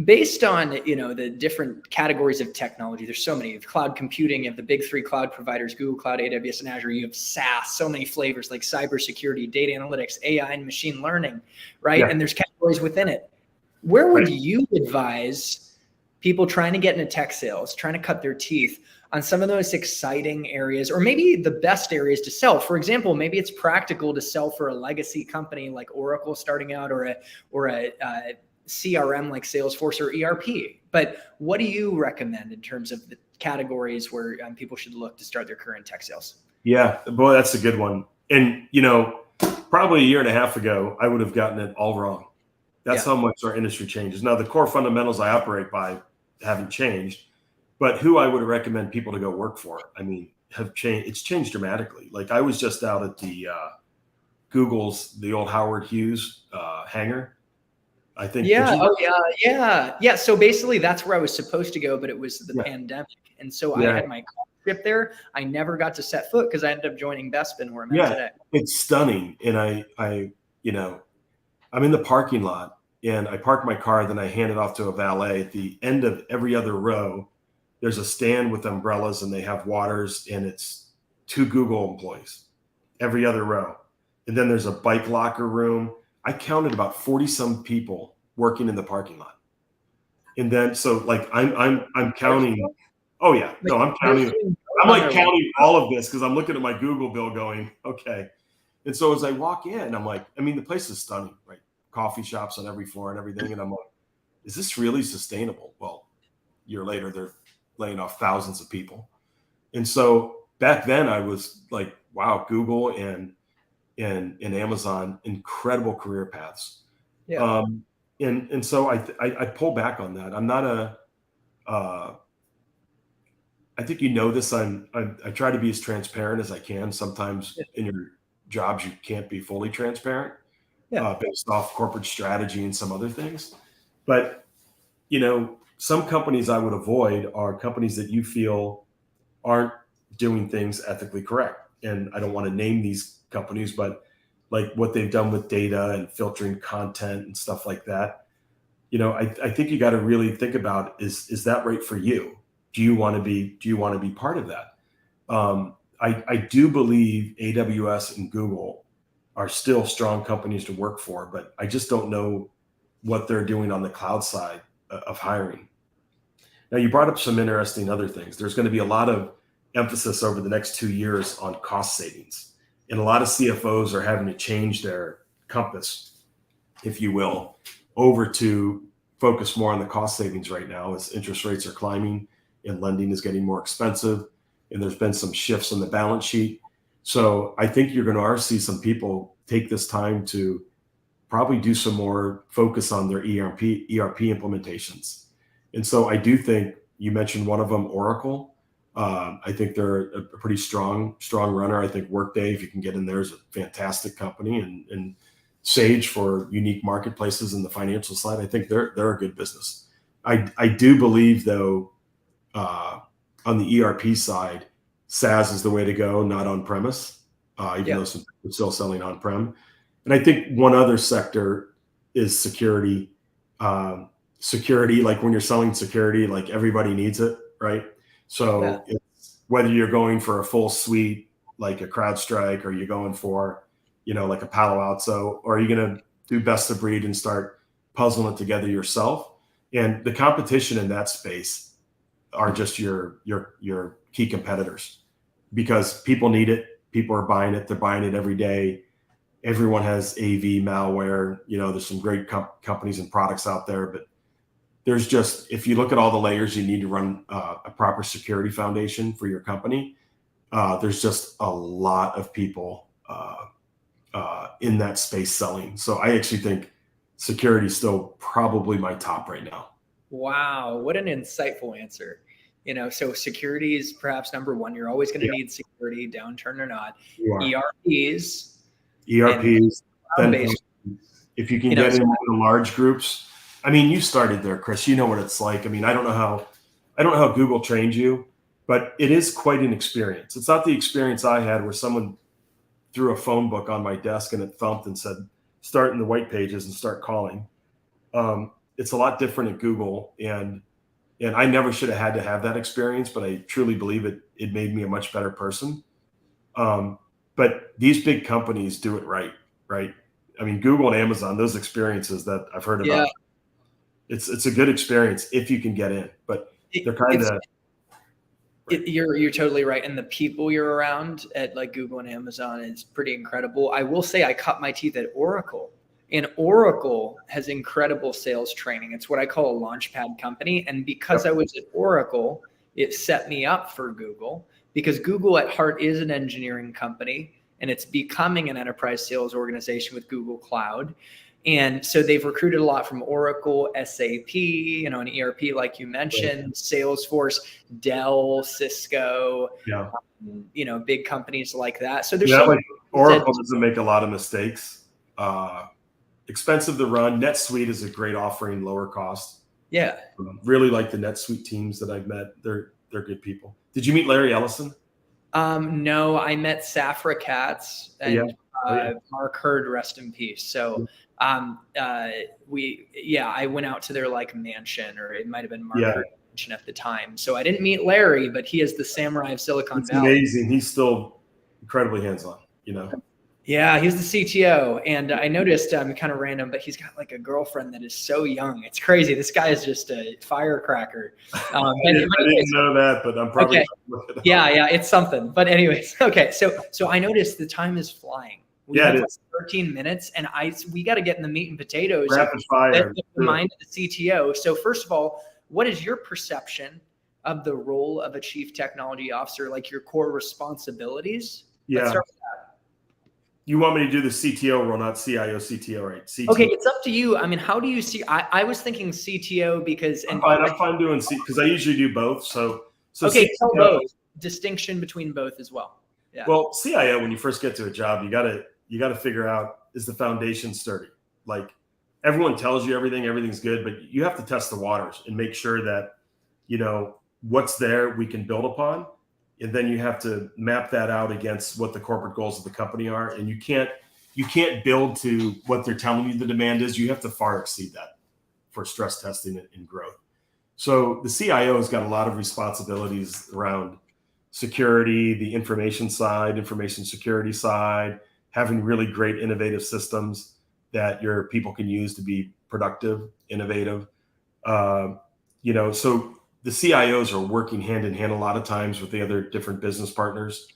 Based on, the different categories of technology, there's so many. You have cloud computing, you have the big three cloud providers, Google Cloud, AWS, and Azure. You have SaaS, so many flavors like cybersecurity, data analytics, AI, and machine learning, right? Yeah. And there's categories within it. Where would you advise people trying to get into tech sales, trying to cut their teeth on some of those exciting areas, or maybe the best areas to sell? For example, maybe it's practical to sell for a legacy company like Oracle starting out, or a CRM like Salesforce or ERP. But what do you recommend in terms of the categories where people should look to start their career in tech sales? Yeah, boy, that's a good one. And, probably a year and a half ago, I would have gotten it all wrong. That's how much our industry changes. Now, the core fundamentals I operate by haven't changed, but who I would recommend people to go work for, have changed. It's changed dramatically. Like, I was just out at the the old Howard Hughes hangar. I think. Yeah. Oh, yeah. So basically, that's where I was supposed to go, but it was the pandemic, and so I had my trip there. I never got to set foot because I ended up joining Bespin, where I'm at today. It's stunning, and I'm in the parking lot, and I park my car, then I hand it off to a valet. At the end of every other row, there's a stand with umbrellas, and they have waters, and it's 2 Google employees every other row, and then there's a bike locker room. I counted about 40 some people working in the parking lot. And then, so like, I'm counting. Oh yeah. No, I'm counting. I'm like counting all of this because I'm looking at my Google bill going, okay. And so as I walk in, I'm like, the place is stunning, right? Coffee shops on every floor and everything. And I'm like, is this really sustainable? Well, a year later, they're laying off thousands of people. And so back then I was like, wow, Google and Amazon, incredible career paths. Yeah. And so I pull back on that. I'm not I think this. I try to be as transparent as I can. Sometimes in your jobs you can't be fully transparent, based off corporate strategy and some other things. But some companies I would avoid are companies that you feel aren't doing things ethically correct. And I don't want to name these companies, but like what they've done with data and filtering content and stuff like that. I think you got to really think about, is that right for you? Do you want to be part of that? I do believe AWS and Google are still strong companies to work for, but I just don't know what they're doing on the cloud side of hiring. Now, you brought up some interesting other things. There's going to be a lot of emphasis over the next 2 years on cost savings. And a lot of CFOs are having to change their compass, if you will, over to focus more on the cost savings right now as interest rates are climbing and lending is getting more expensive. And there's been some shifts in the balance sheet. So I think you're going to see some people take this time to probably do some more focus on their ERP implementations. And so I do think you mentioned one of them, Oracle. I think they're a pretty strong runner. I think Workday, if you can get in there, is a fantastic company, and Sage for unique marketplaces in the financial side. I think they're a good business. I do believe though, on the ERP side, SaaS is the way to go, not on premise, even though some people are still selling on prem. And I think one other sector is security. Security, like when you're selling security, like everybody needs it, right? So it's whether you're going for a full suite, like a CrowdStrike, or you're going for, like a Palo Alto, or are you going to do best of breed and start puzzling it together yourself? And the competition in that space are just your key competitors, because people need it. People are buying it. They're buying it every day. Everyone has AV malware. There's some great companies and products out there, but there's just, if you look at all the layers you need to run a proper security foundation for your company, there's just a lot of people in that space selling. So I actually think security is still probably my top right now. Wow, what an insightful answer. So security is perhaps number one. You're always going to need security, downturn or not. ERPs. ERPs, then cloud-based, if you can get into the large groups. I mean, you started there, Chris. You know what it's like. I mean, I don't know how Google trained you, but it is quite an experience. It's not the experience I had where someone threw a phone book on my desk and it thumped and said, start in the white pages and start calling. It's a lot different at Google, and I never should have had to have that experience, but I truly believe it made me a much better person. But these big companies do it right? I mean, Google and Amazon, those experiences that I've heard about, it's a good experience if you can get in, but they're kind of. You're totally right. And the people you're around at like Google and Amazon is pretty incredible. I will say I cut my teeth at Oracle, and Oracle has incredible sales training. It's what I call a launchpad company. And because I was at Oracle, it set me up for Google, because Google at heart is an engineering company, and it's becoming an enterprise sales organization with Google Cloud. And so they've recruited a lot from Oracle, SAP, an ERP, like you mentioned, Salesforce, Dell, Cisco, big companies like that. So there's Oracle doesn't make a lot of mistakes. Expensive to run. NetSuite is a great offering, lower cost. Yeah. Really like the NetSuite teams that I've met. They're good people. Did you meet Larry Ellison? No, I met Safra Katz and Mark Hurd, rest in peace. So I went out to their like mansion, or it might've been Mark Hurd mansion at the time. So I didn't meet Larry, but he is the samurai of Silicon Valley. Amazing. He's still incredibly hands-on, Yeah, he's the CTO. And I noticed, kind of random, but he's got like a girlfriend that is so young. It's crazy. This guy is just a firecracker. I didn't know that, but I'm probably. Okay. Yeah, it's something. But anyways, okay. So I noticed the time is flying. We have like 13 minutes, and we got to get in the meat and potatoes. Rapid fire. The mind of the CTO. So first of all, what is your perception of the role of a chief technology officer, like your core responsibilities? Yeah. Let's start with that. You want me to do the CTO role, not CIO, CTO, right? CTO. Okay, it's up to you. I mean, how do you see? I was thinking CTO because I'm fine doing because I usually do both. So okay, CTO, tell both. Distinction between both as well. Yeah. Well, CIO, when you first get to a job, you gotta figure out, is the foundation sturdy? Like, everyone tells you everything's good, but you have to test the waters and make sure that what's there we can build upon. And then you have to map that out against what the corporate goals of the company are. And you can't build to what they're telling you the demand is. You have to far exceed that for stress testing and growth. So the CIO has got a lot of responsibilities around security, the information side, information security side, having really great innovative systems that your people can use to be productive, innovative. So the CIOs are working hand in hand a lot of times with the other different business partners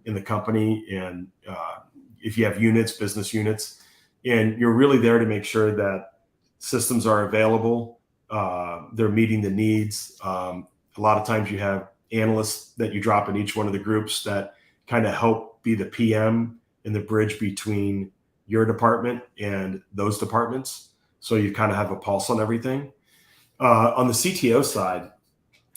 in the company. And if you have business units, and you're really there to make sure that systems are available, they're meeting the needs. A lot of times you have analysts that you drop in each one of the groups that kind of help be the PM and the bridge between your department and those departments. So you kind of have a pulse on everything. On the CTO side,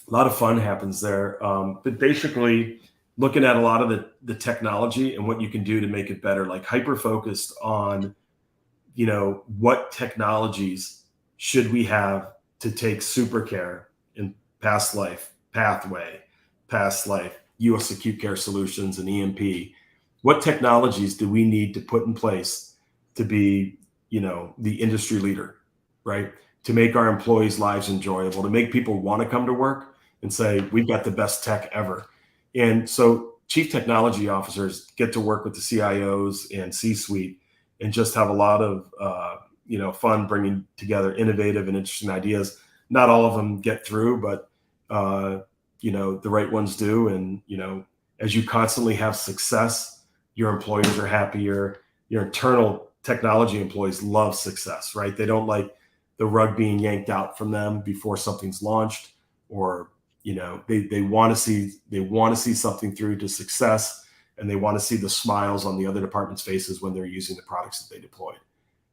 a lot of fun happens there. But basically looking at a lot of the technology and what you can do to make it better, like hyper-focused on, what technologies should we have to take SuperCare and past life, Pathway, past life, US Acute Care Solutions, and EMP. What technologies do we need to put in place to be, the industry leader, right? To make our employees' lives enjoyable, to make people want to come to work and say, we've got the best tech ever. And so chief technology officers get to work with the CIOs and C-suite and just have a lot of, fun bringing together innovative and interesting ideas. Not all of them get through, but, the right ones do. And, as you constantly have success, your employees are happier. Your internal technology employees love success, right? They don't like the rug being yanked out from them before something's launched, or they want to see something through to success, and they want to see the smiles on the other department's faces when they're using the products that they deploy.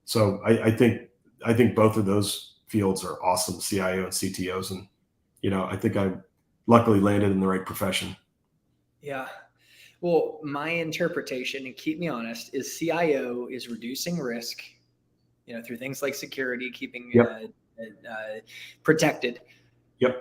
So I think both of those fields are awesome, CIO and CTOs, and I think I luckily landed in the right profession. Yeah. Well, my interpretation, and keep me honest, is CIO is reducing risk, through things like security, keeping protected,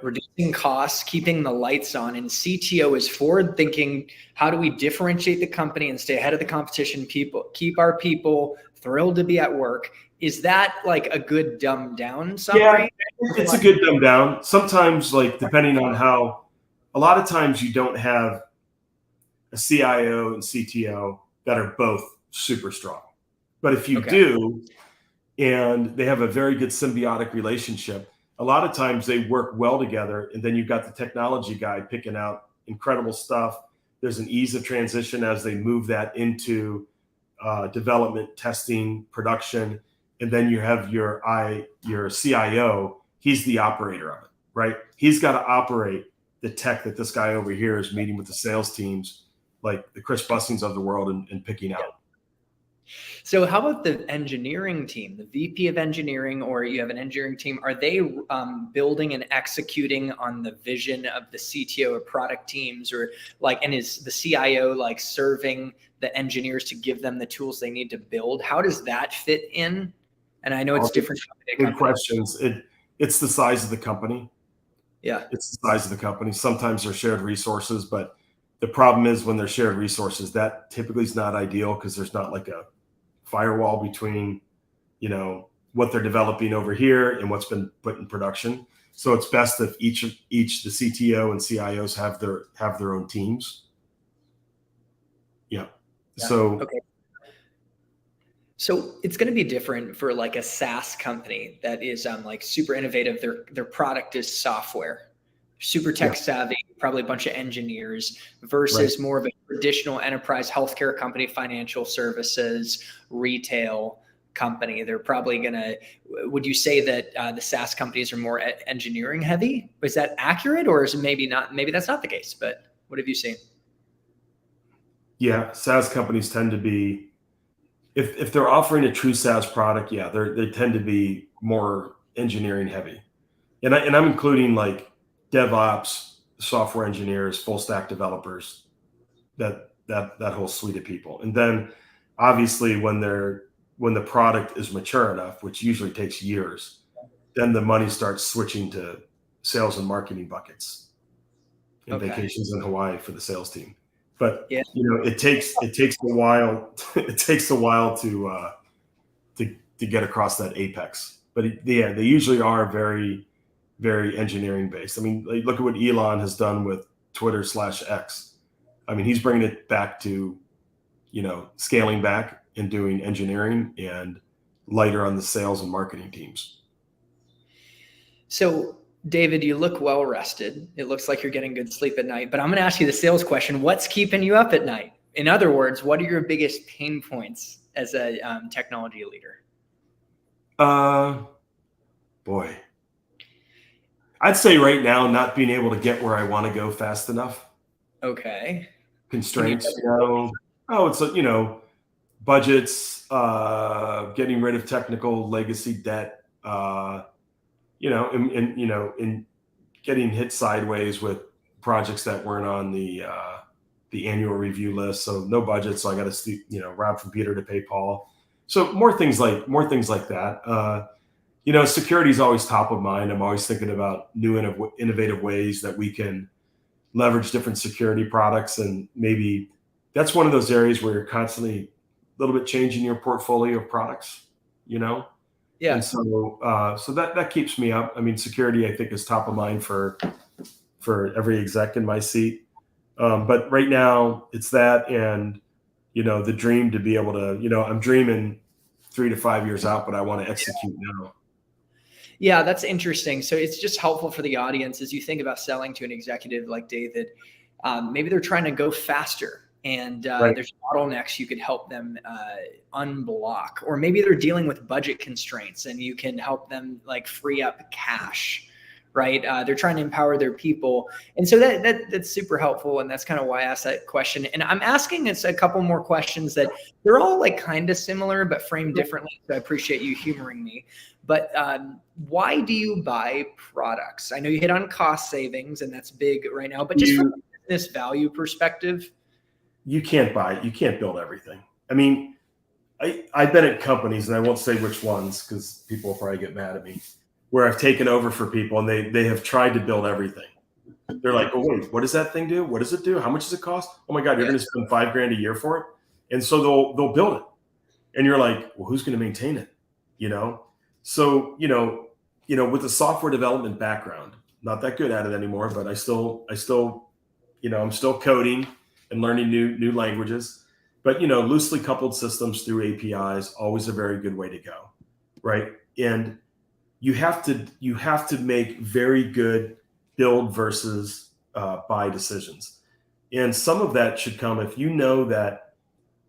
reducing costs, keeping the lights on, and CTO is forward thinking. How do we differentiate the company and stay ahead of the competition? Keep our people thrilled to be at work. Is that like a good dumbed down summary? Yeah, it's a good dumbed down. Sometimes, like, depending on how, a lot of times you don't have a CIO and CTO that are both super strong. But if you do, and they have a very good symbiotic relationship, a lot of times they work well together. And then you've got the technology guy picking out incredible stuff. There's an ease of transition as they move that into development, testing, production. And then you have your CIO, he's the operator of it, right? He's got to operate the tech that this guy over here is meeting with the sales teams, like the Chris Bussing's of the world, and picking out. So how about the engineering team, the VP of engineering, or you have an engineering team? Are they building and executing on the vision of the CTO or product teams, or like, and is the CIO like serving the engineers to give them the tools they need to build? How does that fit in? And I know it's different. Good questions. It's the size of the company. Yeah. It's the size of the company. Sometimes they're shared resources, but the problem is when they're shared resources, that typically is not ideal because there's not like a firewall between, what they're developing over here and what's been put in production. So it's best if each the CTO and CIOs have their own teams. Yeah. So So it's going to be different for like a SaaS company that is like super innovative. Their product is software, super tech savvy, probably a bunch of engineers, versus more of a traditional enterprise healthcare company, financial services, retail company. They're probably would you say that the SaaS companies are more engineering heavy? Is that accurate, or is it maybe not? Maybe that's not the case, but what have you seen? Yeah, SaaS companies tend to be, if they're offering a true SaaS product, they tend to be more engineering heavy. And I'm including like DevOps, software engineers, full stack developers, that whole suite of people. And then obviously when the product is mature enough, which usually takes years, then the money starts switching to sales and marketing buckets and vacations in Hawaii for the sales team. But it takes a while. It takes a while to get across that apex. But they usually are very, very engineering based. I mean, look at what Elon has done with Twitter/X. I mean, he's bringing it back to, scaling back and doing engineering and lighter on the sales and marketing teams. So, David, you look well rested. It looks like you're getting good sleep at night, but I'm going to ask you the sales question. What's keeping you up at night? In other words, what are your biggest pain points as a technology leader? Boy, I'd say right now, not being able to get where I want to go fast enough. Okay. Constraints, it's budgets, getting rid of technical legacy debt, and getting hit sideways with projects that weren't on the annual review list. So no budget. So I got to, rob from Peter to pay Paul. So more things like that. Security is always top of mind. I'm always thinking about new innovative ways that we can leverage different security products. And maybe that's one of those areas where you're constantly a little bit changing your portfolio of products, Yeah. And so that keeps me up. I mean, security, I think, is top of mind for every exec in my seat. But right now it's that, and, the dream to be able to, I'm dreaming 3 to 5 years out, but I want to execute now. Yeah, that's interesting. So it's just helpful for the audience as you think about selling to an executive like David. Maybe they're trying to go faster, and there's bottlenecks you could help them unblock, or maybe they're dealing with budget constraints and you can help them like free up cash, right? They're trying to empower their people. And so that's super helpful. And that's kind of why I asked that question. And I'm asking us a couple more questions that they're all like kind of similar, but framed differently. So I appreciate you humoring me. But why do you buy products? I know you hit on cost savings, and that's big right now, but just from a business value perspective. you can't build everything. I mean, I've been at companies, and I won't say which ones because people will probably get mad at me, where I've taken over for people and they have tried to build everything. They're like, oh, wait, what does that thing do? What does it do? How much does it cost? Oh my God, you're going to spend $5,000 a year for it. And so they'll build it. And you're like, well, who's going to maintain it? So, with a software development background, not that good at it anymore, but I still, I'm still coding and learning new languages, but, loosely coupled systems through APIs, always a very good way to go. Right. And you have to make very good build versus buy decisions. And some of that should come if you know that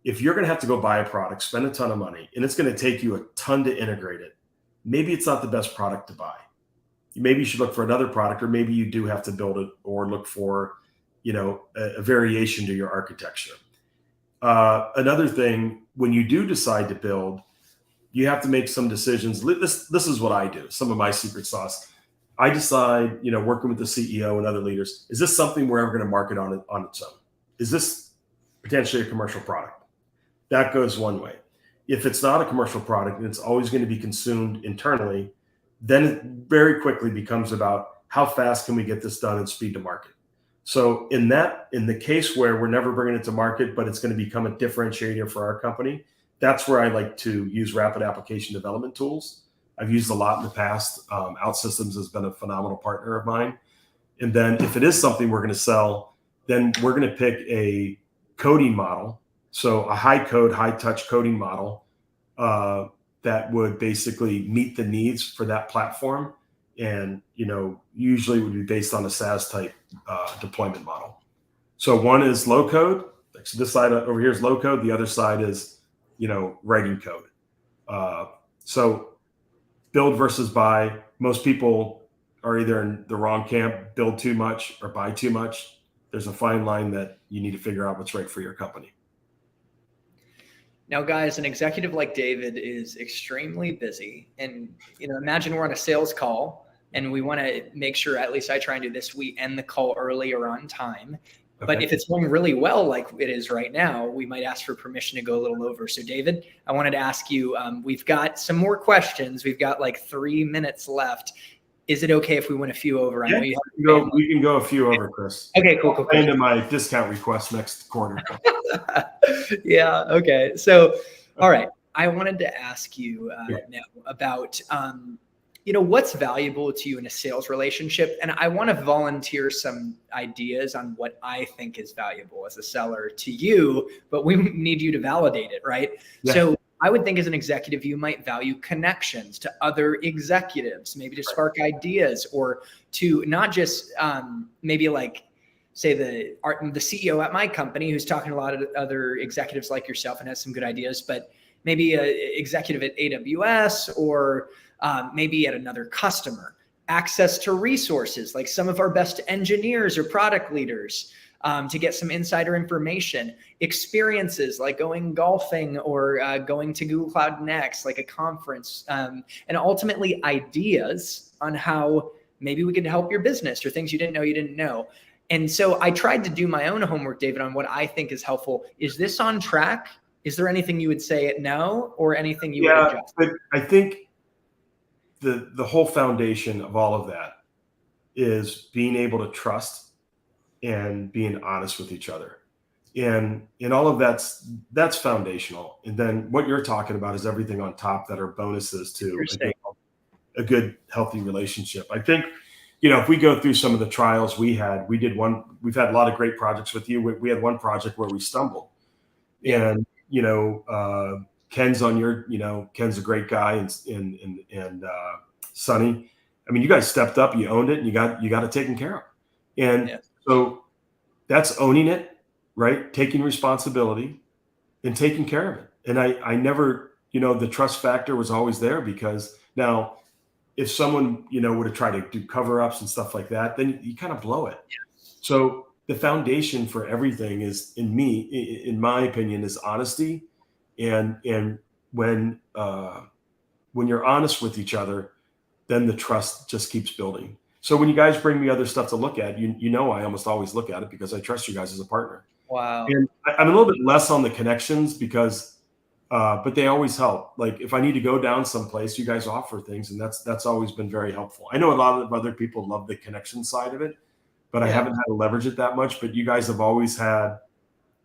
if you're going to have to go buy a product, spend a ton of money, and it's going to take you a ton to integrate it, maybe it's not the best product to buy. Maybe you should look for another product, or maybe you do have to build it or look for, a variation to your architecture. Another thing, when you do decide to build, you have to make some decisions. This is what I do. Some of my secret sauce. I decide, working with the CEO and other leaders, is this something we're ever going to market on its own? Is this potentially a commercial product? That goes one way. If it's not a commercial product and it's always going to be consumed internally, then it very quickly becomes about how fast can we get this done and speed to market. So in the case where we're never bringing it to market, but it's going to become a differentiator for our company, that's where I like to use rapid application development tools. I've used a lot in the past. OutSystems has been a phenomenal partner of mine. And then if it is something we're going to sell, then we're going to pick a coding model. So a high code, high touch coding model that would basically meet the needs for that platform. And, usually would be based on a SaaS type deployment model. So one is low code. So this side over here is low code. The other side is, writing code. So build versus buy. Most people are either in the wrong camp, build too much or buy too much. There's a fine line that you need to figure out what's right for your company. Now, guys, an executive like David is extremely busy. And, imagine we're on a sales call and we want to make sure, at least I try and do this, we end the call early or on time. Okay. But if it's going really well, like it is right now, we might ask for permission to go a little over. So David, I wanted to ask you, we've got some more questions. We've got like 3 minutes left. Is it okay if we went a few over? Yeah, we can go a few over, Chris. Okay, cool. Into my discount request next quarter. Yeah. Okay. So, all right. I wanted to ask you now about, what's valuable to you in a sales relationship. And I want to volunteer some ideas on what I think is valuable as a seller to you, but we need you to validate it, right? Yeah. So I would think as an executive, you might value connections to other executives, maybe to spark ideas, or to not just maybe like, say the CEO at my company who's talking to a lot of other executives like yourself and has some good ideas, but maybe an executive at AWS or maybe at another customer, access to resources, like some of our best engineers or product leaders to get some insider information, experiences like going golfing or going to Google Cloud Next, like a conference, and ultimately ideas on how maybe we could help your business or things you didn't know. And so I tried to do my own homework, David, on what I think is helpful. Is this on track? Is there anything you would say no, or anything you would adjust? But I think the whole foundation of all of that is being able to trust and being honest with each other. And all of that's foundational. And then what you're talking about is everything on top that are bonuses to a good, healthy relationship. I think, if we go through some of the trials we've had a lot of great projects with you. We had one project where we stumbled, and, Ken's on your, Ken's a great guy, and Sonny. I mean, you guys stepped up, you owned it, and you got it taken care of. And so that's owning it, right? Taking responsibility and taking care of it. And I never, the trust factor was always there, because now if someone, would have tried to do cover-ups and stuff like that, then you kind of blow it. Yeah. So the foundation for everything is, in my opinion, is honesty. And when you're honest with each other, then the trust just keeps building. So when you guys bring me other stuff to look at, I almost always look at it because I trust you guys as a partner. Wow. And I'm a little bit less on the connections because, but they always help. Like if I need to go down someplace, you guys offer things, and that's always been very helpful. I know a lot of other people love the connection side of it, but I Yeah. haven't had to leverage it that much. But you guys have always had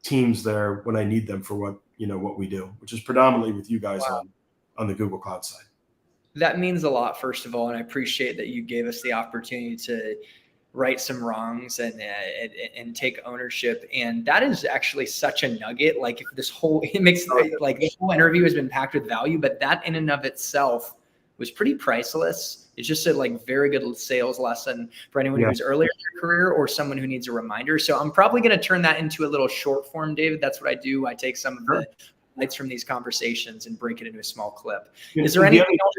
teams there when I need them for what we do, which is predominantly with you guys Wow. on the Google Cloud side. That means a lot, first of all, and I appreciate that you gave us the opportunity to right some wrongs and take ownership. And that is actually such a nugget. Like if this whole, it makes like this whole interview has been packed with value, but that in and of itself was pretty priceless. It's just a like very good sales lesson for anyone who's earlier in their career or someone who needs a reminder. So I'm probably going to turn that into a little short form, David. That's what I do. I take some of the highlights from these conversations and break it into a small clip. Is there anything else?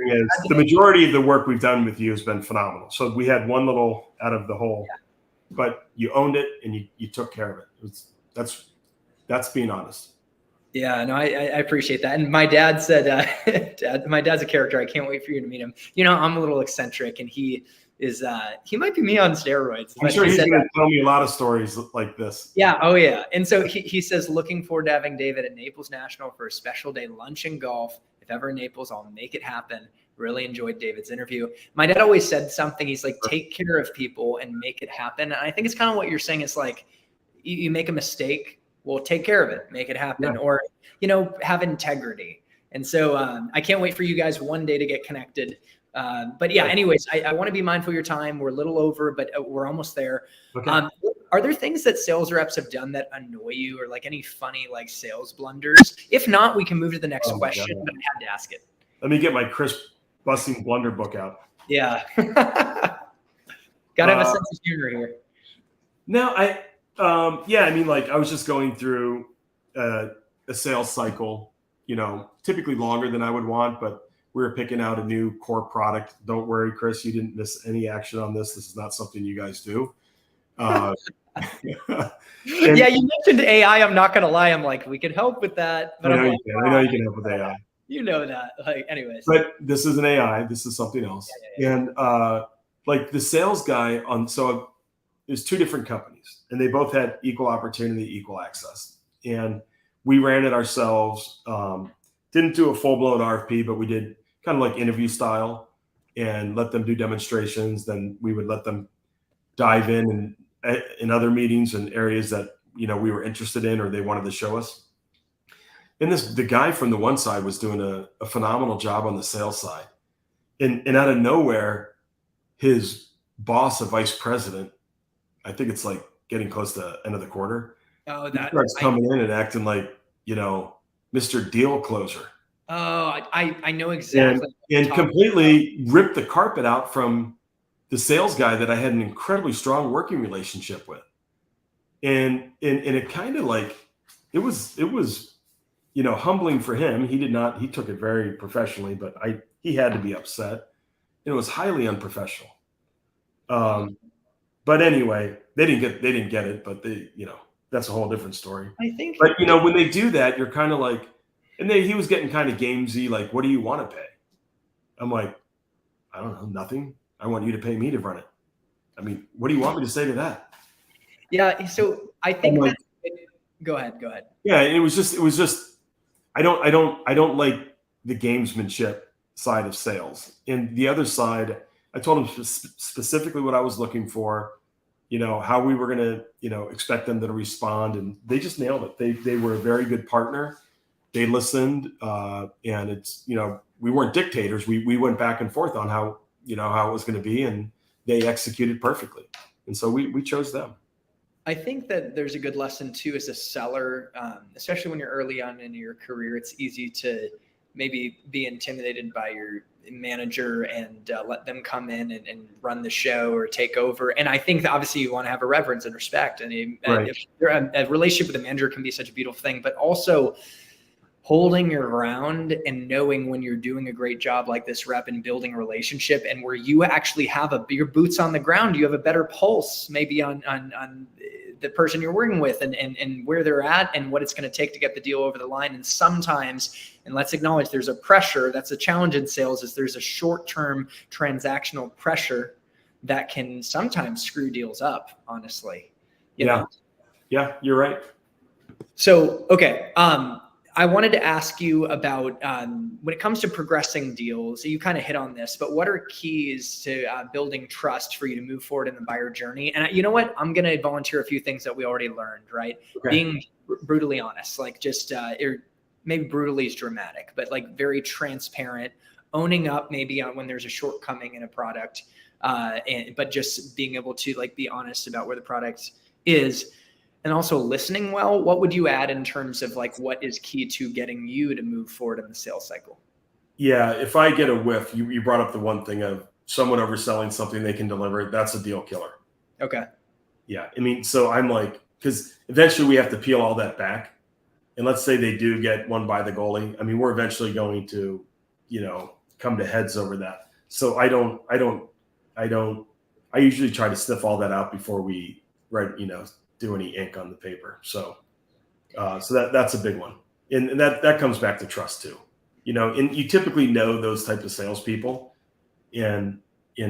The majority of the work we've done with you has been phenomenal. So we had one little out of the whole, but you owned it and you took care of it. That's being honest. Yeah, no, I appreciate that. And my dad said, my dad's a character. I can't wait for you to meet him. I'm a little eccentric, and he might be me on steroids. I'm sure he's going to tell me a lot of stories like this. Yeah. Oh yeah. And so he says, looking forward to having David at Naples National for a special day lunch and golf. If ever in Naples, I'll make it happen. Really enjoyed David's interview. My dad always said something. He's like, take care of people and make it happen. And I think it's kind of what you're saying. It's like, you make a mistake, well, take care of it, make it happen, or, have integrity. And so I can't wait for you guys one day to get connected. But yeah, anyways, I want to be mindful of your time. We're a little over, but we're almost there. Okay. Are there things that sales reps have done that annoy you, or like any funny like sales blunders? If not, we can move to the next question, but I had to ask it. Let me get my crisp Bussing blunder book out. Yeah. Gotta have a sense of humor here. No, I mean, like I was just going through a sales cycle, typically longer than I would want, but we were picking out a new core product. Don't worry, Chris, you didn't miss any action on this. This is not something you guys do. Yeah, you mentioned AI. I'm not going to lie. I'm like, we could help with that. But I know you can help with AI. You know that. Like, anyways. But this is an AI. This is something else. Yeah. And like the sales guy so there's two different companies, and they both had equal opportunity, equal access. And we ran it ourselves. Didn't do a full-blown RFP, but we did kind of like interview style and let them do demonstrations. Then we would let them dive in other meetings and areas that, we were interested in or they wanted to show us. And the guy from the one side was doing a phenomenal job on the sales side. And out of nowhere, his boss, a vice president, I think it's like getting close to end of the quarter. Oh, he starts coming in and acting like, Mr. Deal Closer. Oh, I know exactly. And completely ripped the carpet out from the sales guy that I had an incredibly strong working relationship with. And it kind of like, it was, humbling for him. He took it very professionally, but he had to be upset. And it was highly unprofessional. But anyway, they didn't get it, but that's a whole different story. I think, but when they do that, you're kind of like, and he was getting kind of gamesy, like, what do you want to pay? I'm like, I don't know, nothing. I want you to pay me to run it. I mean, what do you want me to say to that? Yeah. So I think go ahead. Yeah. It was just, I don't like the gamesmanship side of sales. And the other side, I told him specifically what I was looking for, how we were going to, expect them to respond. And they just nailed it. They were a very good partner. They listened. And it's, we weren't dictators. We went back and forth on how it was going to be, and they executed perfectly. And so we chose them. I think that there's a good lesson too, as a seller, especially when you're early on in your career. It's easy to maybe be intimidated by your manager and let them come in and run the show or take over. And I think that obviously you want to have a reverence and respect. And a relationship with a manager can be such a beautiful thing, but also holding your ground and knowing when you're doing a great job like this rep and building a relationship, and where you actually have your boots on the ground, you have a better pulse maybe on the person you're working with and where they're at and what it's going to take to get the deal over the line. And sometimes, and let's acknowledge, there's a pressure. That's a challenge in sales, is there's a short-term transactional pressure that can sometimes screw deals up, honestly. You know? Yeah, you're right. So, okay. I wanted to ask you about when it comes to progressing deals, you kind of hit on this, but what are keys to building trust for you to move forward in the buyer journey? And you know what? I'm going to volunteer a few things that we already learned, right? Okay. Being brutally honest, like just maybe brutally is dramatic, but like very transparent, owning up maybe on when there's a shortcoming in a product, but just being able to like be honest about where the product is. And also listening well. What would you add in terms of like what is key to getting you to move forward in the sales cycle? Yeah, if I get a whiff, you brought up the one thing of someone overselling something they can deliver. That's a deal killer. Okay. Yeah, I mean, so I'm like, because eventually we have to peel all that back, and let's say they do get one by the goalie. I mean, we're eventually going to, come to heads over that. So I usually try to sniff all that out before we write, do any ink on the paper. So that's a big one. And that comes back to trust too, and you typically know those type of salespeople, and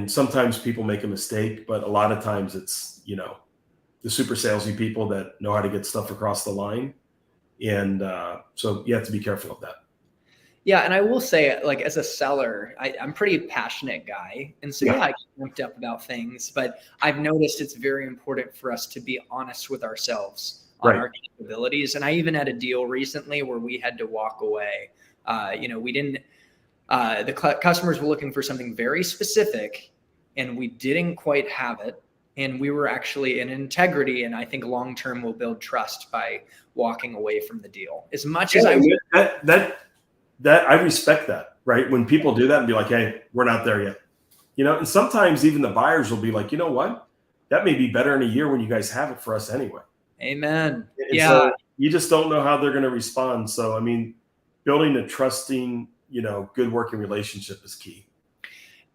sometimes people make a mistake, but a lot of times it's, the super salesy people that know how to get stuff across the line. And so you have to be careful of that. Yeah. And I will say, like, as a seller, I'm a pretty passionate guy. And so I get pumped up about things, but I've noticed it's very important for us to be honest with ourselves on our capabilities. And I even had a deal recently where we had to walk away. We didn't, the customers were looking for something very specific and we didn't quite have it. And we were actually in integrity. And I think long-term we'll build trust by walking away from the deal as much as I would. That I respect that, right? When people do that and be like, hey, we're not there yet, and sometimes even the buyers will be like, you know what, that may be better in a year when you guys have it for us anyway. Amen. And so you just don't know how they're going to respond. So, I mean, building a trusting, good working relationship is key.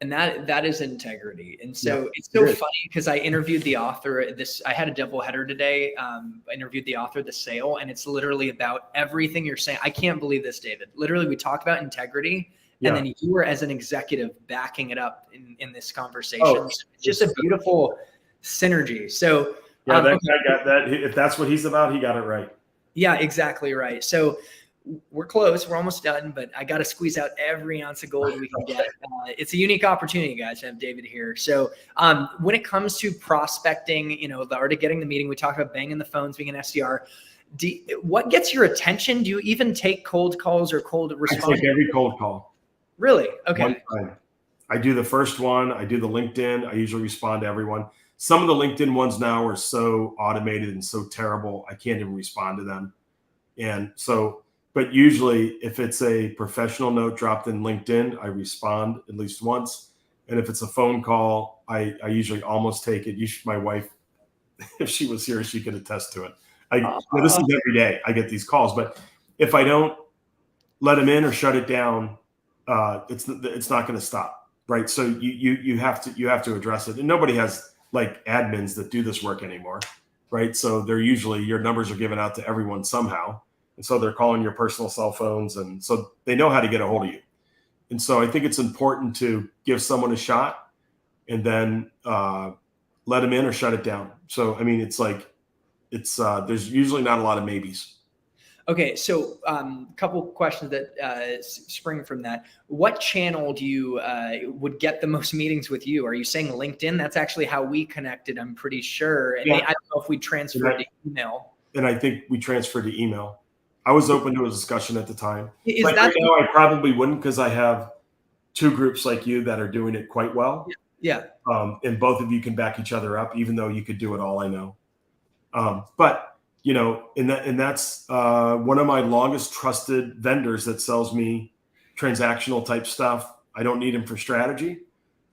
And that is integrity. And so it's so funny because I interviewed the author. I had a double header today. I interviewed the author of The Sale, and it's literally about everything you're saying. I can't believe this, David. Literally, we talked about integrity, and then you were, as an executive, backing it up in this conversation. So it's just a beautiful synergy. So that guy got that. If that's what he's about, he got it right. Yeah, exactly right. So we're close. We're almost done, but I got to squeeze out every ounce of gold we can get. It's a unique opportunity, guys, to have David here. So when it comes to prospecting, already getting the meeting, we talked about banging the phones, being an SDR. What gets your attention? Do you even take cold calls or cold response? I take every cold call. Really? Okay. One time. I do the first one. I do the LinkedIn. I usually respond to everyone. Some of the LinkedIn ones now are so automated and so terrible, I can't even respond to them. And so, but usually if it's a professional note dropped in LinkedIn, I respond at least once. And if it's a phone call, I usually almost take it. My wife, if she was here, she could attest to it. This is every day I get these calls, but if I don't let them in or shut it down, it's not going to stop. Right. So you have to address it. And nobody has like admins that do this work anymore. Right. So they're usually, your numbers are given out to everyone somehow. And so they're calling your personal cell phones. And so they know how to get a hold of you. And so I think it's important to give someone a shot and then let them in or shut it down. So, I mean, there's usually not a lot of maybes. Okay. So a couple questions that spring from that. What channel do you would get the most meetings with you? Are you saying LinkedIn? That's actually how we connected, I'm pretty sure. And I don't know if we transferred to email. And I think we transferred to email. I was open to a discussion at the time. Right now, I probably wouldn't, because I have two groups like you that are doing it quite well. Yeah. And both of you can back each other up, even though you could do it all, I know. But and that's one of my longest trusted vendors that sells me transactional type stuff. I don't need him for strategy.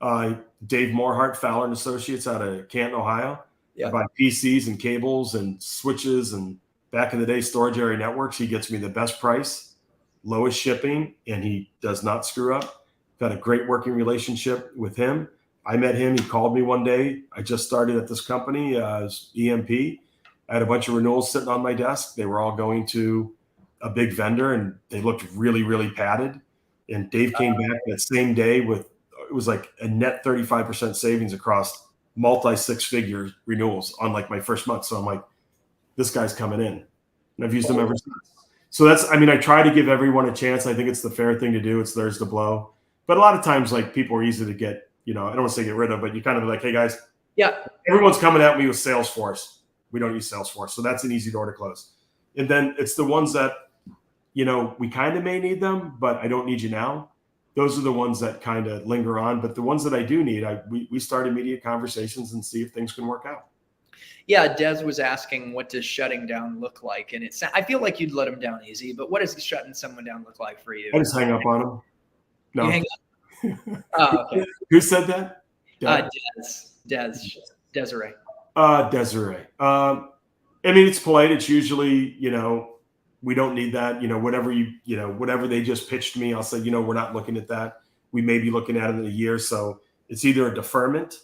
Dave Morehart, Fowler and Associates out of Canton, Ohio. I buy PCs and cables and switches, and back in the day, storage area networks. He gets me the best price, lowest shipping, and he does not screw up. Got a great working relationship with him. I met him. He called me one day. I just started at this company as EMP. I had a bunch of renewals sitting on my desk. They were all going to a big vendor, and they looked really, really padded. And Dave came back that same day with, it was like a net 35% savings across multi 6-figure renewals on like my first month. So I'm like, this guy's coming in. and I've used them ever since. So that's, I mean, I try to give everyone a chance. I think it's the fair thing to do. It's theirs to blow. But a lot of times, like, people are easy to get, I don't want to say get rid of, but you kind of like, hey guys, Yeah. everyone's coming at me with Salesforce. We don't use Salesforce. So that's an easy door to close. And then it's the ones that, we kind of may need them, but I don't need you now. Those are the ones that kind of linger on. But the ones that I do need, we start immediate conversations and see if things can work out. Yeah, Des was asking, what does shutting down look like? And I feel like you'd let them down easy, but what does shutting someone down look like for you? I just hang up on them. No. You hang up? Oh, okay. Who said that? Desiree. Desiree. I mean, it's polite. It's usually, we don't need that. Whatever they just pitched me, I'll say, we're not looking at that. We may be looking at it in a year. So it's either a deferment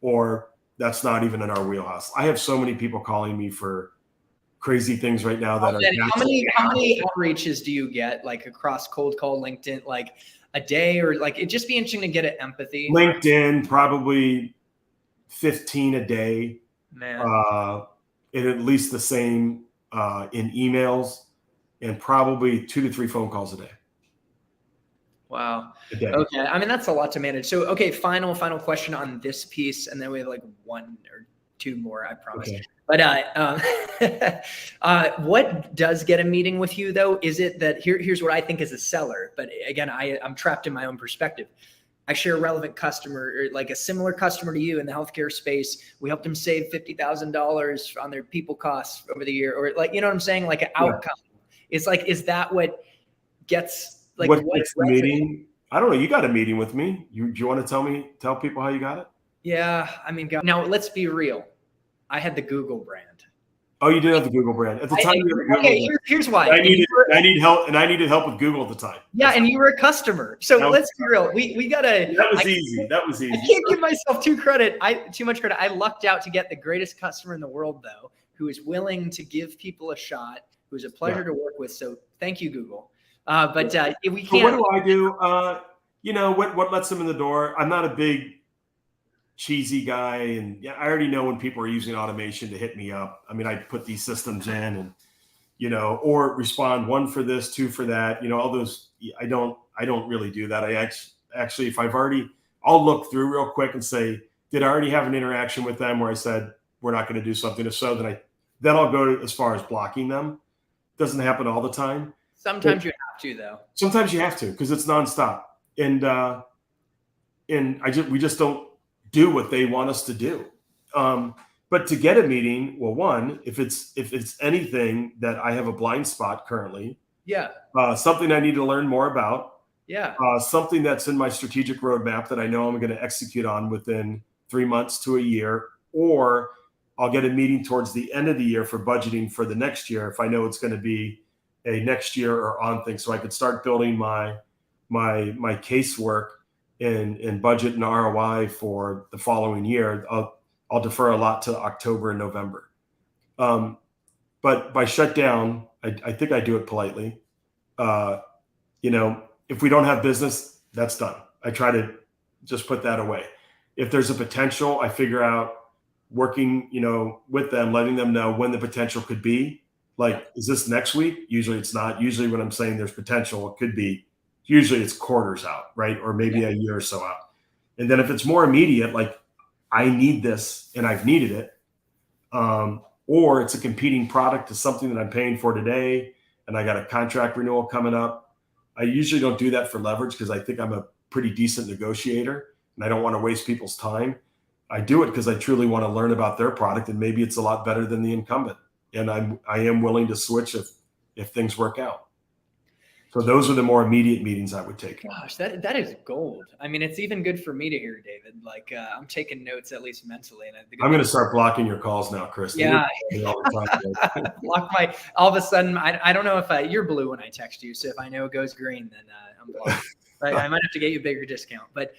or that's not even in our wheelhouse. I have so many people calling me for crazy things right now that how many outreaches do you get, like, across cold call, LinkedIn, like a day, or like, it'd just be interesting to get an empathy. LinkedIn, probably 15 a day. Man. And at least the same in emails, and probably 2 to 3 phone calls a day. Wow. Okay. I mean, that's a lot to manage. So, okay, final question on this piece, and then we have like 1 or 2 more, I promise. Okay. But what does get a meeting with you, though? Is it that here's what I think as a seller, but again, I'm trapped in my own perspective. I share a relevant customer, or like a similar customer to you in the healthcare space. We helped them save $50,000 on their people costs over the year, or like, you know what I'm saying? Like an outcome. It's like, is that what gets, like, what gets the meeting? I don't know. You got a meeting with me. Do you want to tell people how you got it? Yeah. I mean, now let's be real. I had the Google brand. Oh, you did have the Google brand at the time. Here's why. I needed help with Google at the time. Yeah, and you were a customer. So let's be real. We gotta. That was easy. I can't give myself too much credit. I lucked out to get the greatest customer in the world, though, who is willing to give people a shot, who is a pleasure to work with. So thank you, Google. But we can't. So what do I do? What lets them in the door? I'm not a big cheesy guy, and I already know when people are using automation to hit me up. I mean, I put these systems in, and or respond 1 for this, 2 for that. All those. I don't really do that. I actually, if I'll look through real quick and say, did I already have an interaction with them where I said we're not going to do something? If so, then I'll go as far as blocking them. Doesn't happen all the time. Sometimes you have to, though. Sometimes you have to, because it's nonstop, and we just don't do what they want us to do. But to get a meeting, well, 1, if it's anything that I have a blind spot currently, something I need to learn more about, something that's in my strategic roadmap that I know I'm going to execute on within 3 months to a year, or I'll get a meeting towards the end of the year for budgeting for the next year if I know it's going to be a next year or on thing, so I could start building my casework and budget and ROI for the following year. I'll defer a lot to October and November. But by shutdown, I think I do it politely. If we don't have business, that's done. I try to just put that away. If there's a potential, I figure out working, with them, letting them know when the potential could be. Like, is this next week? Usually it's not. Usually when I'm saying there's potential, it could be, usually it's quarters out, right? Or maybe a year or so out. And then if it's more immediate, like, I need this and I've needed it, or it's a competing product to something that I'm paying for today and I got a contract renewal coming up, I usually don't do that for leverage because I think I'm a pretty decent negotiator and I don't want to waste people's time. I do it because I truly want to learn about their product, and maybe it's a lot better than the incumbent. And I am willing to switch if things work out. So those are the more immediate meetings I would take. Gosh, that is gold. I mean, it's even good for me to hear, David. Like, I'm taking notes, at least mentally. And I'm going to start blocking your calls now, Chris. Yeah. Block all of a sudden, I don't know if you're blue when I text you. So if I know it goes green, then I'm blocked. Right? I might have to get you a bigger discount. But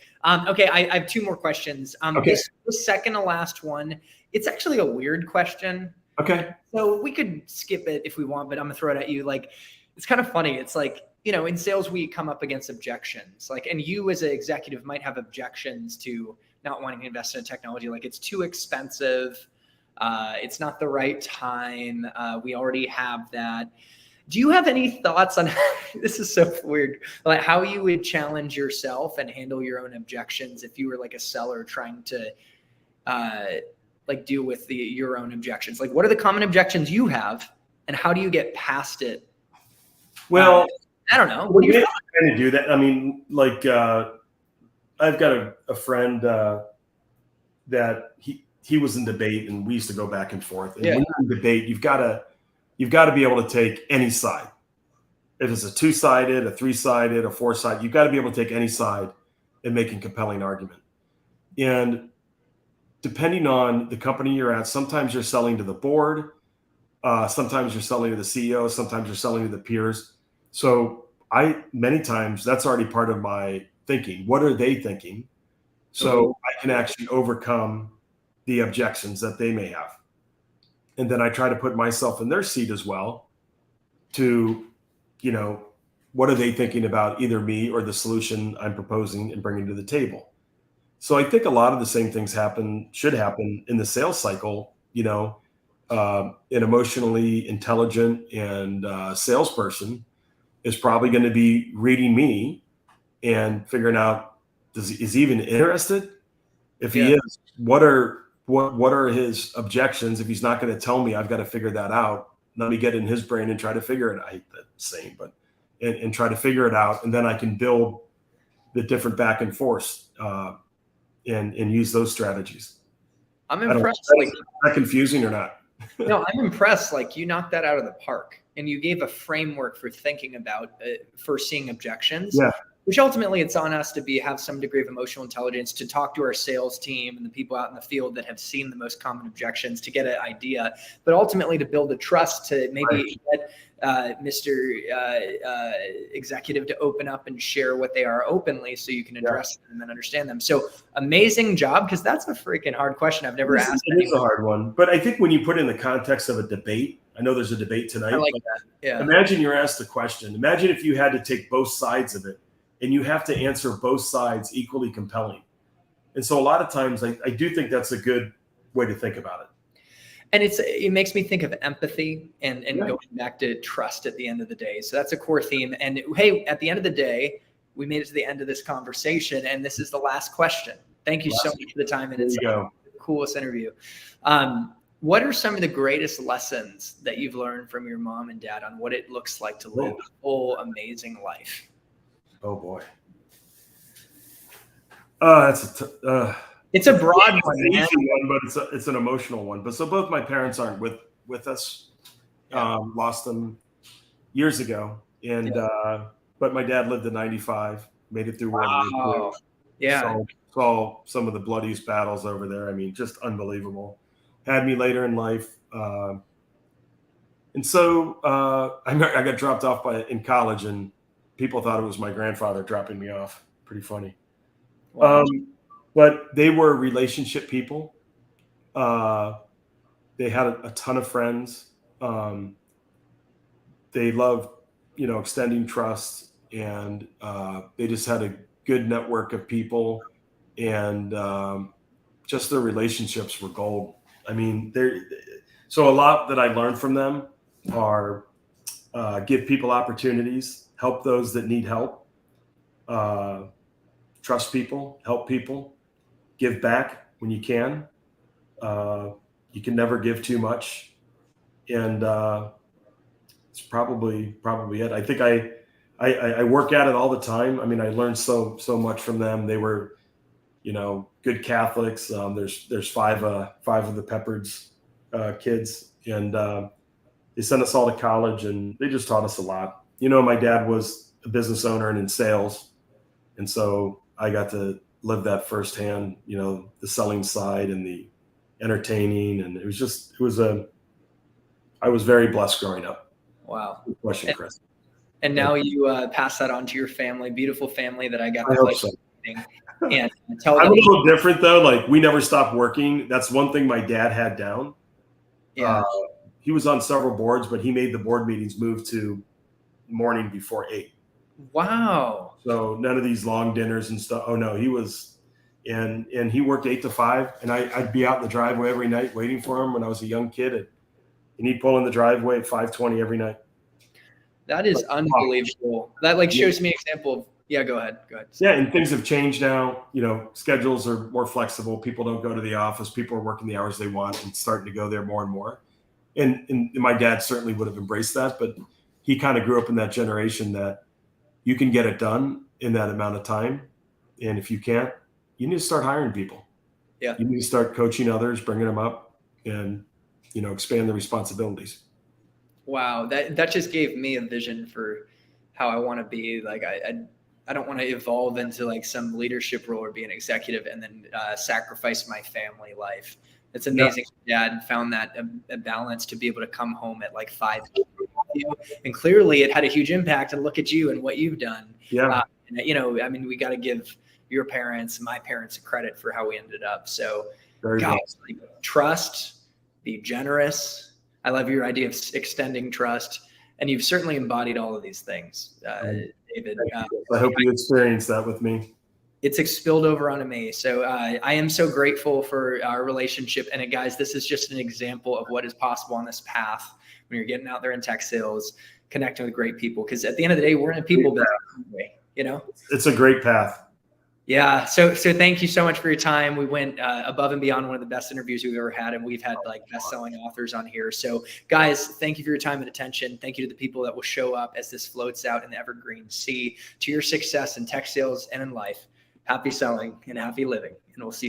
okay, I have 2 more questions. Okay. This second to last one, it's actually a weird question. Okay. So we could skip it if we want, but I'm gonna throw it at you. Like, it's kind of funny. It's like, in sales, we come up against objections. Like, and you as an executive might have objections to not wanting to invest in technology. Like, it's too expensive. It's not the right time. We already have that. Do you have any thoughts on this is so weird, like how you would challenge yourself and handle your own objections if you were like a seller trying to like deal with your own objections? Like, what are the common objections you have and how do you get past it? Well, I don't know. What do you trying to do that? I mean, like, I've got a friend that he was in debate and we used to go back and forth. And when you're in debate, you've got to be able to take any side. If it's a 2-sided, a 3-sided, a 4-sided, you've got to be able to take any side and make a compelling argument. And depending on the company you're at, sometimes you're selling to the board, sometimes you're selling to the CEO, sometimes you're selling to the peers. So many times that's already part of my thinking. What are they thinking? So I can actually overcome the objections that they may have. And then I try to put myself in their seat as well to, what are they thinking about either me or the solution I'm proposing and bringing to the table? So I think a lot of the same things should happen in the sales cycle. An emotionally intelligent and salesperson is probably going to be reading me and figuring out, is he even interested? If he is, what are his objections? If he's not going to tell me, I've got to figure that out. Let me get in his brain and try to figure it out. I hate that saying, but and try to figure it out, and then I can build the different back and forth and use those strategies. I'm impressed. Is that confusing or not? No, I'm impressed. Like, you knocked that out of the park, and you gave a framework for thinking about foreseeing objections. Yeah. Which ultimately it's on us to have some degree of emotional intelligence, to talk to our sales team and the people out in the field that have seen the most common objections to get an idea, but ultimately to build the trust to maybe get Mr. Executive to open up and share what they are openly so you can address them and understand them. So amazing job, because that's a freaking hard question. I've never asked. It is a hard one, but I think when you put it in the context of a debate, I know there's a debate tonight. I like that. Yeah. Imagine you're asked the question. Imagine if you had to take both sides of it, and you have to answer both sides equally compelling. And so a lot of times I do think that's a good way to think about it. And it makes me think of empathy and going back to trust at the end of the day. So that's a core theme. And hey, at the end of the day, we made it to the end of this conversation, and this is the last question. Thank you so much for the time. And it's the coolest interview. What are some of the greatest lessons that you've learned from your mom and dad on what it looks like to live a full, amazing life? Oh boy. It's a broad one, but it's an emotional one. But so both my parents aren't with us. Lost them years ago, and but my dad lived to 95, made it through World War II. Yeah. Saw some of the bloodiest battles over there. I mean, just unbelievable. Had me later in life, and so I got dropped off in college, and people thought it was my grandfather dropping me off. Pretty funny. Wow. But they were relationship people. They had a ton of friends. They loved, extending trust, and they just had a good network of people, and just their relationships were gold. I mean, so a lot that I learned from them are give people opportunities, help those that need help, trust people, help people, give back when you can. You can never give too much. And it's probably it. I think I work at it all the time. I mean, I learned so much from them. They were, good Catholics. There's five of the Peppard's kids, and they sent us all to college, and they just taught us a lot. My dad was a business owner and in sales, and so I got to live that firsthand. The selling side and the entertaining, and I was very blessed growing up. Wow. Good question, Chris. And now you pass that on to your family, beautiful family that I got to play. And tell I'm a little different though. Like, we never stopped working. That's one thing my dad had down. Yeah. He was on several boards, but he made the board meetings move to morning before 8. Wow. So none of these long dinners and stuff. Oh no, he was and he worked 8 to 5, and I'd be out in the driveway every night waiting for him when I was a young kid, and he'd pull in the driveway at 5:20 every night. That is unbelievable. That like shows me an example of, yeah, go ahead. Yeah, and things have changed now. Schedules are more flexible. People don't go to the office. People are working the hours they want and starting to go there more and more. And my dad certainly would have embraced that, but he kind of grew up in that generation that you can get it done in that amount of time. And if you can't, you need to start hiring people. Yeah. You need to start coaching others, bringing them up, and, expand the responsibilities. Wow. That just gave me a vision for how I want to be. Like, I don't want to evolve into like some leadership role or be an executive and then sacrifice my family life. It's amazing. Yeah. Dad found that a balance to be able to come home at like 5 p.m. And clearly it had a huge impact, and look at you and what you've done. Yeah. We got to give your parents, my parents, credit for how we ended up. So Very guys, like, trust, be generous. I love your idea of extending trust, and you've certainly embodied all of these things, David. I hope you experienced that with me. It's spilled over onto me. So I am so grateful for our relationship. And guys, this is just an example of what is possible on this path when you're getting out there in tech sales, connecting with great people. Because at the end of the day, we're in a people business, It's a great path. Yeah. So thank you so much for your time. We went above and beyond one of the best interviews we've ever had, and we've had like best-selling authors on here. So guys, thank you for your time and attention. Thank you to the people that will show up as this floats out in the evergreen sea to your success in tech sales and in life. Happy selling and happy living, and we'll see you.